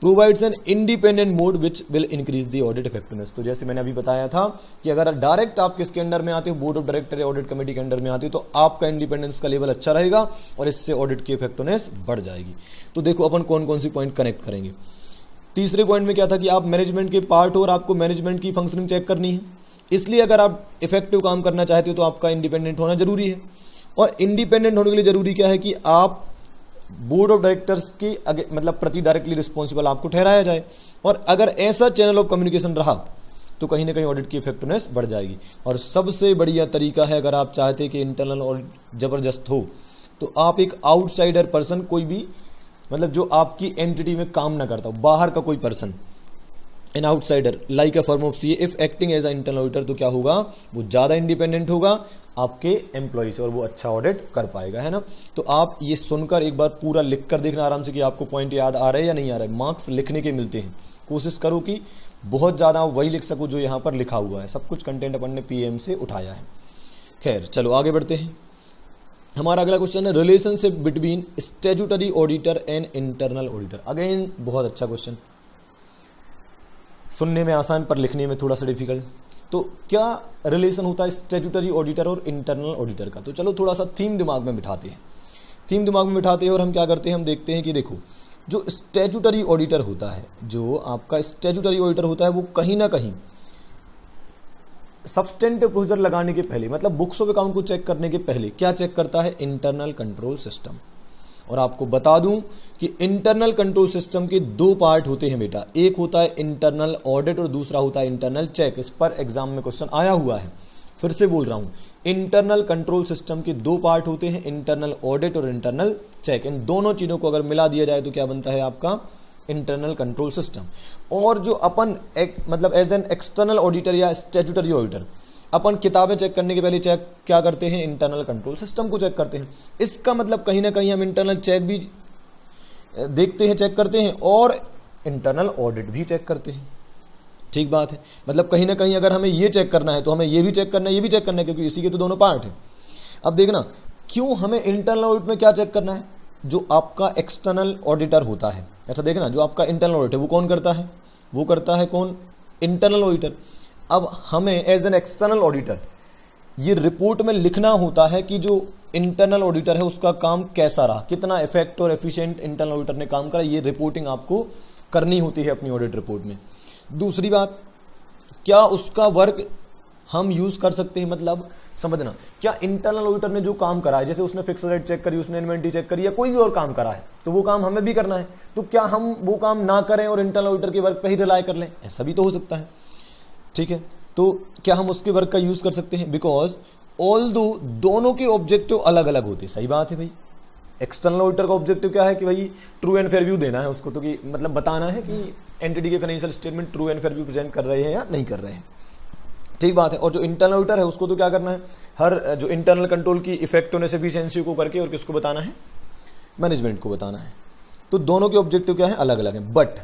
provides an independent mode which will increase the audit effectiveness. तो जैसे मैंने अभी बताया था कि अगर डायरेक्ट आप किसके अंडर में आते हो, बोर्ड ऑफ डायरेक्टर या ऑडिट कमेटी के अंडर में आते हो, तो आपका इंडिपेंडेंस का लेवल अच्छा रहेगा और इससे ऑडिट की इफेक्टिवनेस बढ़ जाएगी। तो देखो अपन कौन कौन सी पॉइंट कनेक्ट करेंगे। तीसरे पॉइंट में क्या था कि आप मैनेजमेंट के पार्ट हो और आपको मैनेजमेंट की फंक्शनिंग चेक करनी है, इसलिए अगर आप इफेक्टिव काम करना चाहते हो तो आपका इंडिपेंडेंट होना जरूरी है। और इंडिपेंडेंट होने के लिए जरूरी क्या है कि आप बोर्ड ऑफ डायरेक्टर्स की मतलब प्रति डायरेक्टली रिस्पॉन्सिबल आपको ठहराया जाए। और अगर ऐसा चैनल ऑफ कम्युनिकेशन रहा तो कहीं ना कहीं ऑडिट की इफेक्टिवनेस बढ़ जाएगी। और सबसे बढ़िया तरीका है, अगर आप चाहते हैं कि इंटरनल ऑडिट जबरदस्त हो, तो आप एक आउटसाइडर पर्सन, कोई भी मतलब जो आपकी एंटिटी में काम ना करता हो, बाहर का कोई person, an outsider like a firm of CA if acting as a internal auditor, तो क्या होगा, वो ज्यादा इंडिपेंडेंट होगा आपके एम्प्लॉय से और वो अच्छा ऑडिट कर पाएगा, है ना। तो आप ये सुनकर एक बार पूरा लिख कर देखना आराम से कि आपको पॉइंट याद आ रहे हैं या नहीं आ रहे। मार्क्स लिखने के मिलते हैं, कोशिश करो कि बहुत ज्यादा वही लिख सको जो यहां पर लिखा हुआ है। सब कुछ कंटेंट अपन ने पीएम से उठाया है। खैर चलो आगे बढ़ते हैं। हमारा अगला क्वेश्चन है relationship between statutory auditor and internal auditor. Again बहुत अच्छा क्वेश्चन, सुनने में आसान पर लिखने में थोड़ा सा डिफिकल्ट। तो क्या रिलेशन होता है स्टैट्यूटरी ऑडिटर और इंटरनल ऑडिटर का, तो चलो थोड़ा सा थीम दिमाग में बिठाते हैं। और हम क्या करते हैं, हम देखते हैं कि देखो जो स्टैट्यूटरी ऑडिटर होता है, जो आपका स्टैट्यूटरी ऑडिटर होता है, वो कहीं ना कहीं सब्सटेंटिव प्रोसीजर लगाने के पहले, मतलब बुक्स ऑफ अकाउंट को चेक करने के पहले क्या चेक करता है, इंटरनल कंट्रोल सिस्टम। और आपको बता दूं कि इंटरनल कंट्रोल सिस्टम के 2 पार्ट होते हैं बेटा, एक होता है इंटरनल ऑडिट और दूसरा होता है इंटरनल चेक। इस पर एग्जाम में क्वेश्चन आया हुआ है, फिर से बोल रहा हूं, इंटरनल कंट्रोल सिस्टम के 2 पार्ट होते हैं, इंटरनल ऑडिट और इंटरनल चेक। इन दोनों चीजों को अगर मिला दिया जाए तो क्या बनता है आपका इंटरनल कंट्रोल सिस्टम। और जो अपन मतलब एज एन एक्सटर्नल ऑडिटर या स्टैट्यूटरी ऑडिटर, अपन किताबें चेक करने के पहले चेक क्या करते हैं, इंटरनल कंट्रोल सिस्टम को चेक करते हैं। इसका मतलब कहीं ना कहीं हम इंटरनल चेक भी देखते हैं, चेक करते हैं, और इंटरनल ऑडिट भी चेक करते हैं। ठीक बात है। मतलब कहीं ना कहीं अगर हमें ये चेक करना है तो हमें ये भी चेक करना है, ये भी चेक करना है, क्योंकि इसी के तो दोनों पार्ट है। अब देखना क्यों हमें इंटरनल ऑडिट में क्या चेक करना है, जो आपका एक्सटर्नल ऑडिटर होता है। अच्छा देखना, जो आपका इंटरनल ऑडिट है वो कौन करता है, वो करता है कौन, इंटरनल ऑडिटर। अब हमें एज एन एक्सटर्नल ऑडिटर ये रिपोर्ट में लिखना होता है कि जो इंटरनल ऑडिटर है उसका काम कैसा रहा, कितना इफेक्ट और एफिशिएंट इंटरनल ऑडिटर ने काम करा, ये रिपोर्टिंग आपको करनी होती है अपनी ऑडिट रिपोर्ट में। दूसरी बात, क्या उसका वर्क हम यूज कर सकते हैं, मतलब समझना, क्या इंटरनल ऑडिटर ने जो काम करा है, जैसे उसने फिक्स रेट चेक करी, उसने इन्वेंटरी चेक करी, या कोई भी और काम करा है, तो वो काम हमें भी करना है, तो क्या हम वो काम ना करें और इंटरनल ऑडिटर के वर्क पे ही रिलाय कर लें, ऐसा भी तो हो सकता है। ठीक है, तो क्या हम उसके वर्क का यूज कर सकते हैं, बिकॉज ऑल्दो दोनों के ऑब्जेक्टिव अलग अलग होते हैं। सही बात है भाई, एक्सटर्नल ऑडिटर का ऑब्जेक्टिव क्या है कि भाई ट्रू एंड फेयर व्यू देना है उसको, तो कि मतलब बताना है कि एंटिटी के financial statement true and fair view present कर रहे हैं या नहीं कर रहे हैं। ठीक बात है। और जो इंटरनल ऑडिटर है उसको तो क्या करना है, हर जो इंटरनल कंट्रोल की इफेक्टिवनेस एफिशिएंसी को करके और किसको बताना है, मैनेजमेंट को बताना है। तो दोनों के ऑब्जेक्टिव क्या है, अलग अलग है, but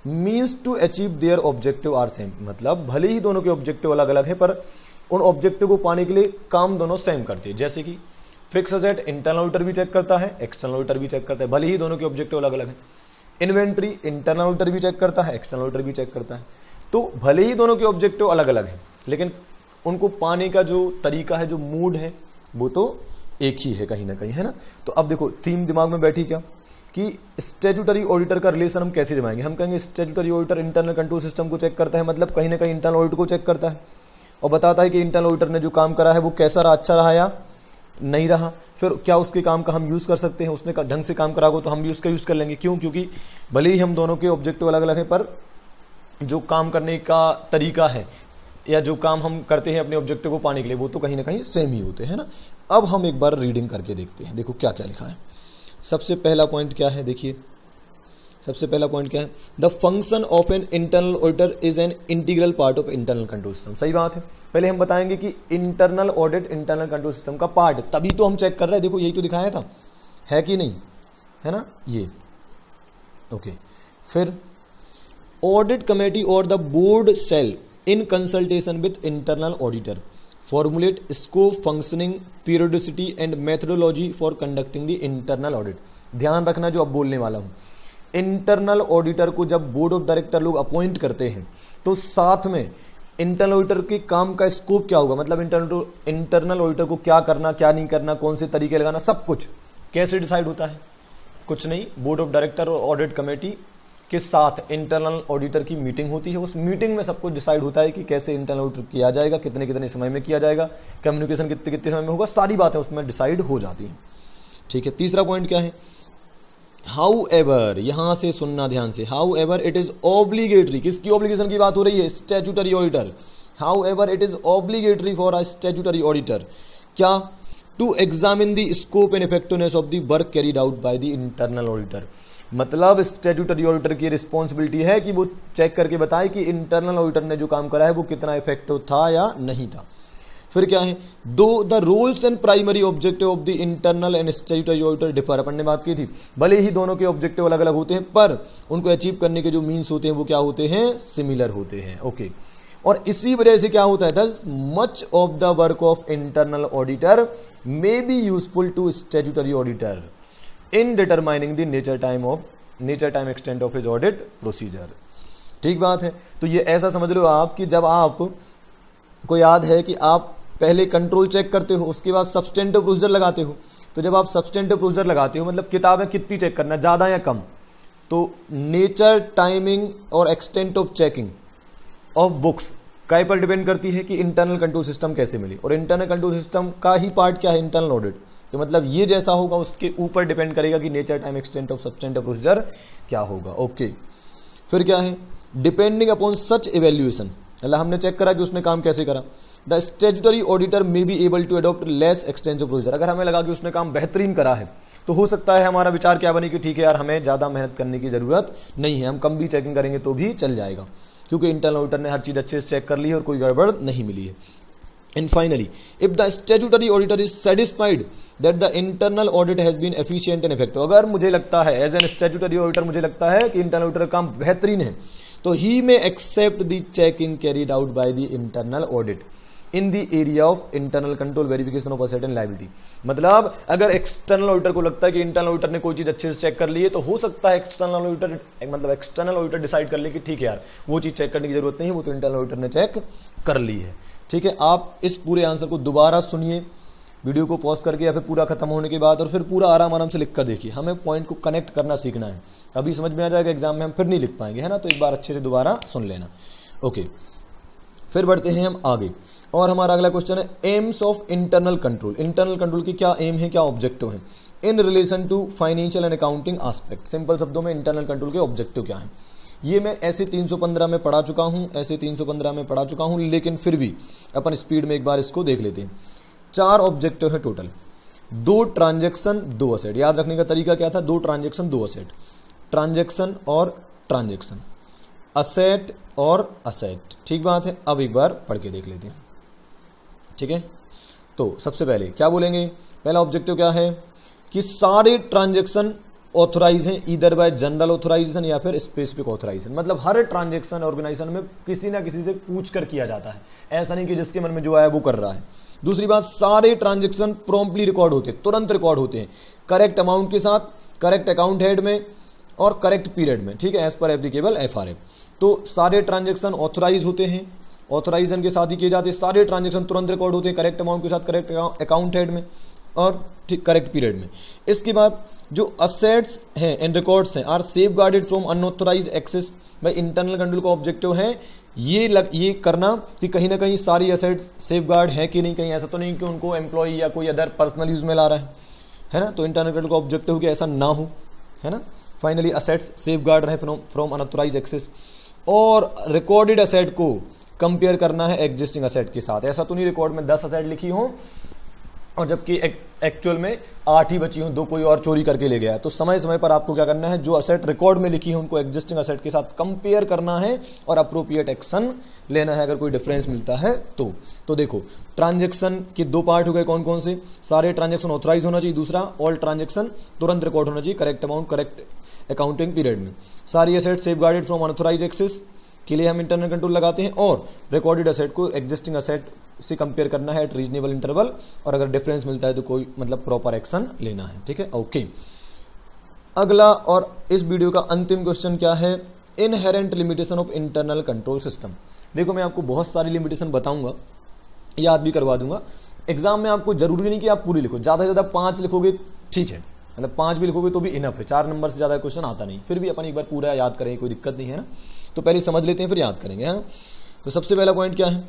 means to achieve their objective are same. मतलब भले ही दोनों के ऑब्जेक्टिव अलग अलग है पर उन ऑब्जेक्टिव को पाने के लिए काम दोनों सेम करते हैं। जैसे कि फिक्स एसेट इंटरनल ऑडिटर भी चेक करता है, एक्सटर्नल ऑडिटर भी चेक करता है, भले ही दोनों के ऑब्जेक्टिव अलग अलग है। इन्वेंट्री इंटरनल ऑडिटर भी चेक करता है, एक्सटर्नल ऑडिटर भी चेक करता है। तो भले ही दोनों के ऑब्जेक्टिव अलग अलग है, लेकिन उनको पाने का जो तरीका है, जो मूड है, वो तो एक ही है कहीं ना कहीं, है ना। तो अब देखो थीम दिमाग में बैठी क्या, कि स्टैट्यूटरी ऑडिटर का रिलेशन हम कैसे जमाएंगे। हम कहेंगे statutory auditor internal control system को चेक करता है, मतलब कहीं ना कहीं इंटरनल ऑडिट को चेक करता है और बताता है कि इंटरनल ऑडिटर ने जो काम करा है वो कैसा रहा, अच्छा रहा या नहीं रहा। फिर क्या उसके काम का हम यूज कर सकते हैं, उसने ढंग से काम करा हो तो हम भी उसका यूज कर लेंगे। क्यों, क्योंकि भले ही हम दोनों के ऑब्जेक्टिव अलग अलग है पर जो काम करने का तरीका है या जो काम हम करते हैं अपने ऑब्जेक्टिव को पाने के लिए वो तो कहीं ना कहीं सेम ही होते हैं ना। अब हम एक बार रीडिंग करके देखते हैं, देखो क्या क्या लिखा है। सबसे पहला पॉइंट क्या है, देखिए सबसे पहला पॉइंट क्या है, the function of an internal auditor is an integral part of internal control system. सही बात है। पहले हम बताएंगे कि internal audit internal control system का पार्ट है, तभी तो हम चेक कर रहे हैं। देखो यही तो दिखाया था, है कि नहीं, है ना ये। ओके, फिर ऑडिट कमेटी और the board shall in consultation with internal auditor formulate scope, functioning, periodicity and methodology for conducting the internal audit। ध्यान रखना जो अब बोलने वाला हूं, इंटरनल ऑडिटर को जब बोर्ड ऑफ डायरेक्टर लोग अपॉइंट करते हैं तो साथ में इंटरनल ऑडिटर के काम का स्कोप क्या होगा, मतलब इंटरनल ऑडिटर को क्या करना, क्या नहीं करना, कौन से तरीके लगाना, सब कुछ कैसे डिसाइड होता है। कुछ नहीं, बोर्ड ऑफ डायरेक्टर और ऑडिट कमेटी के साथ इंटरनल ऑडिटर की मीटिंग होती है। उस मीटिंग में सब कुछ डिसाइड होता है कि कैसे इंटरनल ऑडिट किया जाएगा, कितने कितने समय में किया जाएगा, कम्युनिकेशन कितने कितने समय में होगा, सारी बातें उसमें डिसाइड हो जाती हैं। ठीक है, तीसरा पॉइंट क्या है, हाउ एवर, यहां से सुनना ध्यान से, however it is obligatory, किसकी ऑब्लिगेशन की बात हो रही है, statutory auditor. However it is obligatory for a statutory auditor, क्या, to examine the scope and effectiveness of the work carried out by the internal auditor. मतलब statutory auditor की responsibility है कि वो चेक करके बताए कि इंटरनल ऑडिटर ने जो काम करा है वो कितना इफेक्टिव था या नहीं था। फिर क्या है, do the roles and primary objective of the internal and statutory auditor differ. अपन ने बात की थी, भले ही दोनों के ऑब्जेक्टिव अलग अलग होते हैं पर उनको अचीव करने के जो मीन्स होते हैं वो क्या होते हैं, सिमिलर होते हैं। ओके, और इसी वजह से क्या होता है, thus much of the work of internal auditor may be useful to statutory auditor in determining the nature time extent of his audit procedure. ठीक बात है। तो ये ऐसा समझ लो आप कि जब आप को याद है कि आप पहले कंट्रोल चेक करते हो, उसके बाद सब्सटेंटिव प्रोसीजर लगाते हो। तो जब आप सब्सटेंटिव प्रोसीजर लगाते हो मतलब किताबें कितनी चेक करना, ज्यादा या कम, तो नेचर, टाइमिंग और extent of checking of books काय पर डिपेंड करती है कि इंटरनल कंट्रोल सिस्टम कैसे मिली। और इंटरनल कंट्रोल सिस्टम का ही पार्ट क्या है, इंटरनल ऑडिट। तो मतलब ये जैसा होगा उसके ऊपर डिपेंड करेगा कि nature, time, extent of substantive procedure क्या होगा। ओके, फिर क्या है, डिपेंडिंग अपॉन सच इवेल्युएशन, मतलब हमने चेक करा कि उसने काम कैसे करा। The statutory auditor may be able to adopt less extensive procedure. अगर हमें लगा कि उसने काम बेहतरीन करा है तो हो सकता है हमारा विचार क्या बने कि ठीक है यार, हमें ज्यादा मेहनत करने की जरूरत नहीं है, हम कम भी चेकिंग करेंगे तो भी चल जाएगा, क्योंकि इंटरनल ऑडिटर ने हर चीज अच्छे से चेक कर ली है और कोई गड़बड़ नहीं मिली है। And finally, if the statutory auditor is satisfied that the internal audit has been efficient and effective, अगर मुझे लगता है एज एन स्टैट्यूटरी ऑडिटर मुझे लगता है कि इंटरनल ऑडिटर काम बेहतरीन है, तो he may accept the checking carried out by the internal audit in the area of internal control verification of asset and liability. मतलब अगर एक्सटर्नल ऑडिटर को लगता है कि इंटरनल ऑडिटर ने कोई चीज अच्छे से चेक कर ली है, तो हो सकता है एक्सटर्नल ऑडिटर डिसाइड कर ले कि ठीक है यार वो चीज चेक करने की जरूरत नहीं है, वो तो इंटरनल ऑडिटर ने चेक कर ली है। ठीक है, आप इस पूरे आंसर को दोबारा सुनिए वीडियो को पॉज करके या फिर पूरा खत्म होने के बाद, और फिर पूरा आराम से लिख कर देखिए। हमें पॉइंट को कनेक्ट करना सीखना है, अभी समझ में आ जाएगा, एग्जाम में हम फिर नहीं लिख पाएंगे, है ना। तो एक बार अच्छे से दोबारा सुन लेना। ओके, फिर बढ़ते हैं हम आगे, और हमारा अगला क्वेश्चन है aims of internal control. Internal control की क्या एम है, क्या ऑब्जेक्टिव है in relation to financial and accounting aspect. Simple शब्दों में इंटरनल कंट्रोल के ऑब्जेक्टिव क्या है, ये मैं ऐसे 315 में पढ़ा चुका हूं, ऐसे 315 में पढ़ा चुका हूं, लेकिन फिर भी अपन स्पीड में एक बार इसको देख लेते हैं। 4 ऑब्जेक्टिव है टोटल, 2 ट्रांजेक्शन 2 असेट। याद रखने का तरीका क्या था, 2 ट्रांजेक्शन 2 असेट, ट्रांजेक्शन और ट्रांजेक्शन, असेट और असेट। ठीक बात है, अब एक बार पढ़ के देख लेते हैं। ठीक है, तो सबसे पहले क्या बोलेंगे, पहला ऑब्जेक्टिव क्या है कि सारे ट्रांजेक्शन ऑथोराइज हैं ईदर बाय जनरल ऑथोराइजेशन या फिर स्पेसिफिक ऑथोराइजेशन। मतलब हर ट्रांजेक्शन ऑर्गेनाइजेशन में किसी ना किसी से पूछ कर किया जाता है, ऐसा नहीं कि जिसके मन में जो आया वो कर रहा है। दूसरी बात, सारे ट्रांजेक्शन प्रॉम्प्टली रिकॉर्ड होते हैं, तुरंत रिकॉर्ड होते हैं, करेक्ट अमाउंट के साथ, करेक्ट अकाउंट हेड में और करेक्ट पीरियड में। ठीक है, एज पर एप्लीकेबल एफआरएफ। तो सारे ट्रांजेक्शन ऑथोराइज होते हैं, ऑथोराइजेशन के साथ ही किए जाते हैं, सारे ट्रांजेक्शन तुरंत रिकॉर्ड होते हैं, करेक्ट अमाउंट के साथ, करेक्ट अकाउंट हेड में और ठीक करेक्ट पीरियड में। इसके बाद जो असेट्स हैं एंड रिकॉर्ड्स हैं are safeguarded from unauthorised access. भाई इंटरनल कंट्रोल का ऑब्जेक्टिव है ये करना कि कहीं ना कहीं सारी असेट्स सेफ गार्ड है कि नहीं, कहीं ऐसा तो नहीं कि उनको एम्प्लॉय या कोई अदर पर्सनल यूज में ला रहा है ना। तो इंटरनल कंट्रोल का ऑब्जेक्टिव कि ऐसा ना हो, है ना। फाइनली असेट्स सेफ गार्ड रहे फ्रॉम अनऑथोराइज्ड एक्सेस, और रिकॉर्डेड असेट को कंपेयर करना है एग्जिस्टिंग असेट के साथ। ऐसा तो नहीं रिकॉर्ड में 10 असेट लिखी हो और जबकि एक्चुअल में 8 ही बची हो, 2 कोई और चोरी करके ले गया। तो समय समय पर आपको क्या करना है, जो असेट रिकॉर्ड में लिखी है उनको एग्जिस्टिंग असेट के साथ कंपेयर करना है और अप्रोप्रिएट एक्शन लेना है अगर कोई डिफरेंस मिलता है तो देखो ट्रांजेक्शन के 2 पार्ट हो गए, कौन कौन से, सारे ट्रांजेक्शन ऑथराइज होना चाहिए, दूसरा ऑल ट्रांजेक्शन तुरंत रिकॉर्ड होना चाहिए, correct amount correct accounting period में। सारी asset safeguarded from unauthorised access के लिए हम इंटरनल कंट्रोल लगाते हैं, और रिकॉर्डेड असेट को एग्जिस्टिंग असेट से कंपेयर करना है एट रीजनेबल इंटरवल, और अगर डिफरेंस मिलता है तो कोई मतलब प्रॉपर एक्शन लेना है। ठीक है, ओके। अगला और इस वीडियो का अंतिम क्वेश्चन क्या है, inherent limitation of internal control system. देखो मैं आपको बहुत सारी लिमिटेशन बताऊंगा, याद भी करवा दूंगा। एग्जाम में आपको जरूरी नहीं कि आप पूरी लिखो, ज्यादा से ज्यादा 5 लिखोगे ठीक है, मतलब 5 भी लिखोगे तो भी इनफ है, 4 नंबर से ज्यादा क्वेश्चन आता नहीं, फिर भी अपन एक बार पूरा याद करेंगे, कोई दिक्कत नहीं है ना। तो पहले समझ लेते हैं फिर याद करेंगे, है ना। तो सबसे पहला पॉइंट क्या है,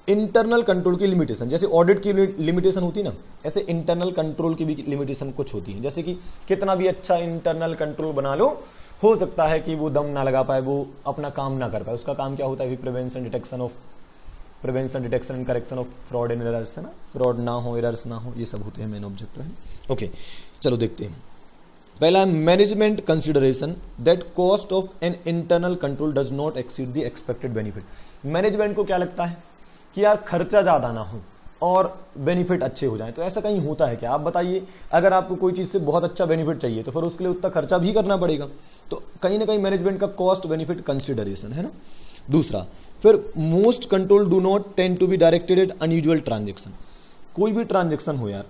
इंटरनल कंट्रोल की लिमिटेशन। जैसे ऑडिट की लिमिटेशन होती है ना, ऐसे इंटरनल कंट्रोल की भी लिमिटेशन कुछ होती है। जैसे कि कितना भी अच्छा इंटरनल कंट्रोल बना लो, हो सकता है कि वो दम ना लगा पाए, वो अपना काम ना कर पाए। उसका काम क्या होता है, prevention detection and correction of fraud and errors, है ना। फ्रॉड ना हो, एरर्स ना हो, ये सब होते हैं मेन ऑब्जेक्टिव है। ओके, चलो देखते हैं। पहला, management consideration that cost of an internal control does not exceed the expected benefit. Management को क्या लगता है कि यार खर्चा ज्यादा ना हो और बेनिफिट अच्छे हो जाए, तो ऐसा कहीं होता है क्या, आप बताइए। अगर आपको कोई चीज से बहुत अच्छा बेनिफिट चाहिए तो फिर उसके लिए उतना खर्चा भी करना पड़ेगा, तो कहीं ना कहीं मैनेजमेंट का कॉस्ट बेनिफिट कंसिडरेशन, है ना। दूसरा, फिर most control do not tend to be directed at unusual transaction. कोई भी ट्रांजेक्शन हो यार,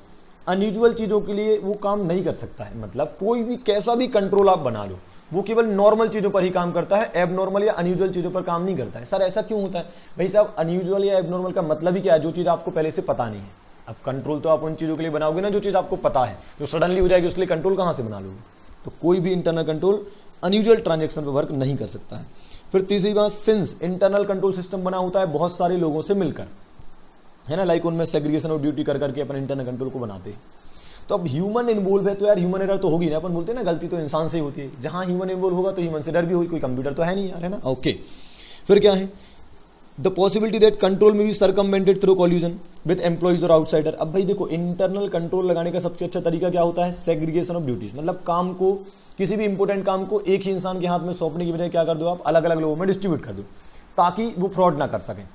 अनयूजुअल चीजों के लिए वो काम नहीं कर सकता है। मतलब कोई भी कैसा भी कंट्रोल आप बना लो, वो केवल नॉर्मल चीजों पर ही काम करता है, एबनॉर्मल या अनयूजुअल चीजों पर काम नहीं करता है। सर ऐसा क्यों होता है भाई साहब, अनयूजुअल या एबनॉर्मल का मतलब ही क्या है, जो चीज आपको पहले से पता नहीं है। अब कंट्रोल तो आप उन चीजों के लिए बनाओगे ना जो चीज आपको पता है, जो सडनली हो जाएगी उसके लिए कंट्रोल कहां से बना लोगे। तो कोई भी इंटरनल कंट्रोल अनयूजुअल ट्रांजेक्शन पर वर्क नहीं कर सकता है। फिर तीसरी बात, सिंस इंटरनल कंट्रोल सिस्टम बना होता है बहुत सारे लोगों से मिलकर, है ना, लाइक उनमें सेग्रीगेशन ऑफ ड्यूटी कर करके अपन इंटरनल कंट्रोल को बनाते हैं। तो अब ह्यूमन इन्वॉल्व है तो यार ह्यूमन एरर तो होगी ना, अपन बोलते हैं ना गलती तो इंसान से ही होती है, जहां ह्यूमन इन्वॉल्व होगा तो ह्यूमन से एरर भी होगी, कोई कंप्यूटर तो है नहीं यार, है ना। ओके, फिर क्या है, the possibility that control may be circumvented through collusion with employees और आउटसाइडर। अब भाई देखो, इंटरनल कंट्रोल लगाने का सबसे अच्छा तरीका क्या होता है, सेग्रीगेशन ऑफ ड्यूटीज। मतलब काम को, किसी भी इंपोर्टेंट काम को एक ही इंसान के हाथ में सौंपने की बजाय क्या कर दो आप, अलग अलग लोगों में डिस्ट्रीब्यूट कर दो, ताकि वो फ्रॉड ना कर सकें।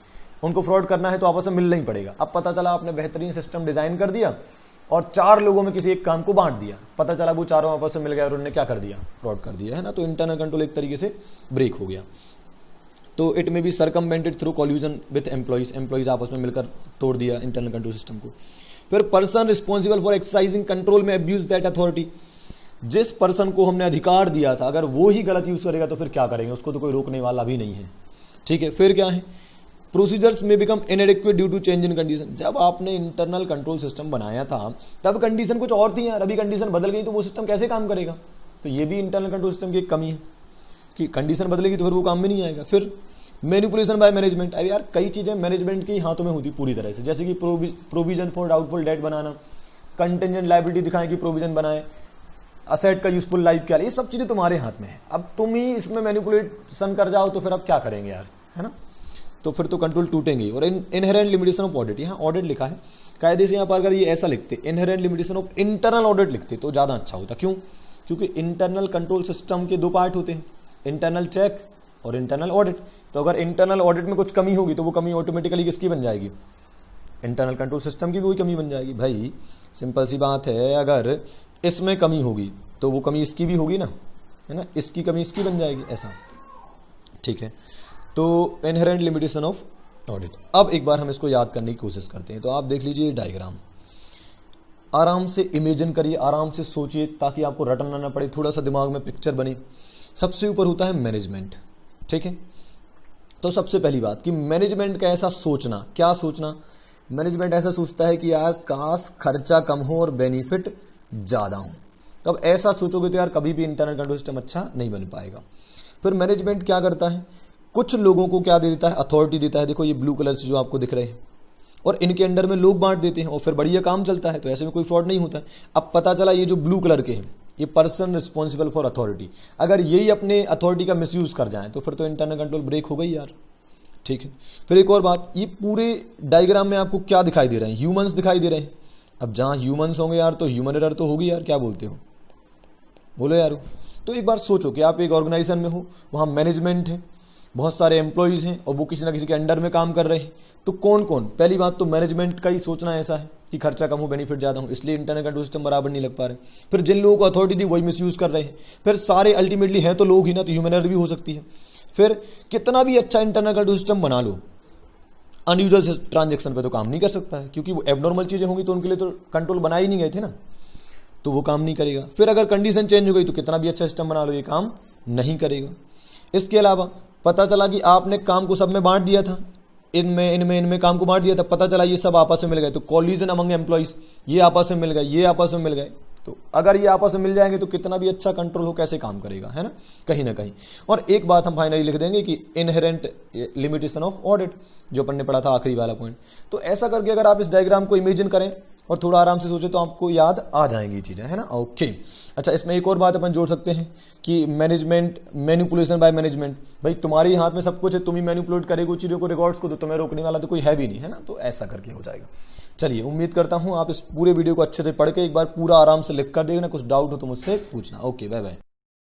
उनको फ्रॉड करना है तो आपस में मिलना ही पड़ेगा। अब पता चला आपने बेहतरीन सिस्टम डिजाइन कर दिया और 4 लोगों में किसी एक काम को बांट दिया, पता चला वो चारों आपस में मिल गए और उन्होंने क्या कर दिया, फ्रॉड कर दिया, है ना। तो इंटरनल कंट्रोल एक तरीके से ब्रेक हो गया। तो it may be circumvented through collusion with employees आपस में मिलकर तोड़ दिया इंटरनल कंट्रोल सिस्टम को। फिर person responsible for exercising control में अब्यूज दैट अथॉरिटी, जिस पर्सन को हमने अधिकार दिया था अगर वो ही गलत यूज करेगा तो फिर क्या करेंगे, उसको तो कोई रोकने वाला भी नहीं है, ठीक है। फिर क्या है, प्रोसीजर्स में become inadequate due to change in condition. जब आपने इंटरनल कंट्रोल सिस्टम बनाया था तब कंडीशन कुछ और थी यार, अभी कंडीशन बदल गई तो वो सिस्टम कैसे काम करेगा। तो ये भी इंटरनल कंट्रोल सिस्टम की एक कमी है कि कंडीशन बदलेगी तो फिर वो काम में नहीं आएगा। फिर मैनिपुलेशन बाय मैनेजमेंट, अब यार कई चीजें मैनेजमेंट के हाथों में होती पूरी तरह से, जैसे कि provision for doubtful debt banana, contingent liability दिखाएं कि प्रोविजन बनाए, असेट का यूजफुल लाइफ क्या, ये सब चीजें तुम्हारे हाथ में है। अब तुम ही इसमें मैनिपुलेशन कर जाओ तो फिर अब क्या करेंगे यार, है ना। तो फिर तो कंट्रोल टूटेंगे। और इनहेरेंट लिमिटेशन ऑफ ऑडिट, यहाँ ऑडिट लिखा है कायदे से, यहाँ पर अगर ये ऐसा लिखते inherent limitation of internal audit लिखते तो ज्यादा अच्छा होता। क्यों, क्योंकि इंटरनल कंट्रोल सिस्टम के 2 पार्ट होते हैं, इंटरनल चेक और इंटरनल ऑडिट। तो अगर इंटरनल ऑडिट में कुछ कमी होगी तो वो कमी ऑटोमेटिकली किसकी बन जाएगी, इंटरनल कंट्रोल सिस्टम की भी वही कमी बन जाएगी। भाई सिंपल सी बात है, अगर इसमें कमी होगी तो वो कमी इसकी भी होगी ना, है ना, इसकी कमी इसकी बन जाएगी, ऐसा, ठीक है। तो इनहेरेंट लिमिटेशन ऑफ ऑडिट। अब एक बार हम इसको याद करने की कोशिश करते हैं। तो आप देख लीजिए डायग्राम, आराम से इमेजिन करिए, आराम से सोचिए ताकि आपको रटना ना पड़े, थोड़ा सा दिमाग में पिक्चर बने। सबसे ऊपर होता है मैनेजमेंट, ठीक है। तो सबसे पहली बात कि मैनेजमेंट का ऐसा सोचना, क्या सोचना, मैनेजमेंट ऐसा सोचता है कि यार काश खर्चा कम हो और बेनिफिट ज्यादा हो। तो अब ऐसा सोचोगे तो यार कभी भी इंटरनल कंट्रोल सिस्टम अच्छा नहीं बन पाएगा। फिर मैनेजमेंट क्या करता है, कुछ लोगों को क्या दे देता है, अथॉरिटी देता है। देखो ये ब्लू कलर से जो आपको दिख रहे हैं, और इनके अंडर में लोग बांट देते हैं और फिर बढ़िया काम चलता है। तो ऐसे में कोई फ्रॉड नहीं होता है। अब पता चला ये जो ब्लू कलर के हैं ये पर्सन रिस्पॉन्सिबल फॉर अथॉरिटी, अगर यही अपने अथॉरिटी का मिसयूज कर जाए तो फिर तो इंटरनल कंट्रोल ब्रेक हो गई यार, ठीक है। फिर एक और बात, ये पूरे डायग्राम में आपको क्या दिखाई दे रहे हैं, ह्यूमंस दिखाई दे रहे हैं। अब जहां ह्यूमंस होंगे यार तो ह्यूमन एरर तो होगी यार, क्या बोलते हो, बोलो यार। तो एक बार सोचो कि आप एक ऑर्गेनाइजेशन में हो, वहां मैनेजमेंट है, बहुत सारे एम्प्लॉइज हैं और वो किसी ना किसी के अंडर में काम कर रहे हैं। तो कौन कौन, पहली बात तो मैनेजमेंट का ही सोचना ऐसा है कि खर्चा कम हो बेनिफिट ज्यादा हो, इसलिए इंटरनल कंट्रोल सिस्टम बराबर नहीं लग पा रहे। फिर जिन लोगों को अथॉरिटी दी वही मिसयूज कर रहे हैं। फिर सारे अल्टीमेटली हैं तो लोग ही ना, तो ह्यूमन एरर भी हो सकती है। फिर कितना भी अच्छा इंटरनल कंट्रोल सिस्टम बना लो, अनयूजुअल ट्रांजेक्शन पे तो काम नहीं कर सकता है, क्योंकि वो एबनॉर्मल चीजें होंगी तो उनके लिए तो कंट्रोल बनाए ही नहीं गए थे ना, तो वो काम नहीं करेगा। फिर अगर कंडीशन चेंज हो गई तो कितना भी अच्छा सिस्टम बना लो ये काम नहीं करेगा। इसके अलावा पता चला कि आपने काम को सब में बांट दिया था, इनमें काम को बांट दिया था, पता चला ये सब आपस में मिल गए, तो कॉलिजन अमंग एम्प्लॉइज, ये आपस में मिल गए, ये आपस में मिल गए। तो अगर ये आपस में मिल जाएंगे तो कितना भी अच्छा कंट्रोल हो कैसे काम करेगा, है ना, कहीं ना कहीं। और एक बात हम फाइनली लिख देंगे कि इनहेरेंट लिमिटेशन ऑफ ऑडिट, जो अपन ने पढ़ा था आखिरी वाला पॉइंट। तो ऐसा करके अगर आप इस डायग्राम को इमेजिन करें और थोड़ा आराम से सोचे तो आपको याद आ जाएंगी चीजें, है ना। ओके, अच्छा, इसमें एक और बात अपन जोड़ सकते हैं कि मैनेजमेंट, मैनिपुलेशन बाय मैनेजमेंट। भाई तुम्हारे हाथ में सब कुछ है, तुम ही मैनिपुलेट करेगो चीजों को, रिकॉर्ड्स को, तो तुम्हें रोकने वाला तो कोई है भी नहीं, है ना। तो ऐसा करके हो जाएगा। चलिए, उम्मीद करता हूं आप इस पूरे वीडियो को अच्छे से पढ़ के एक बार पूरा आराम से लिख कर देखना, कुछ डाउट हो तो मुझसे पूछना। Okay, bye bye.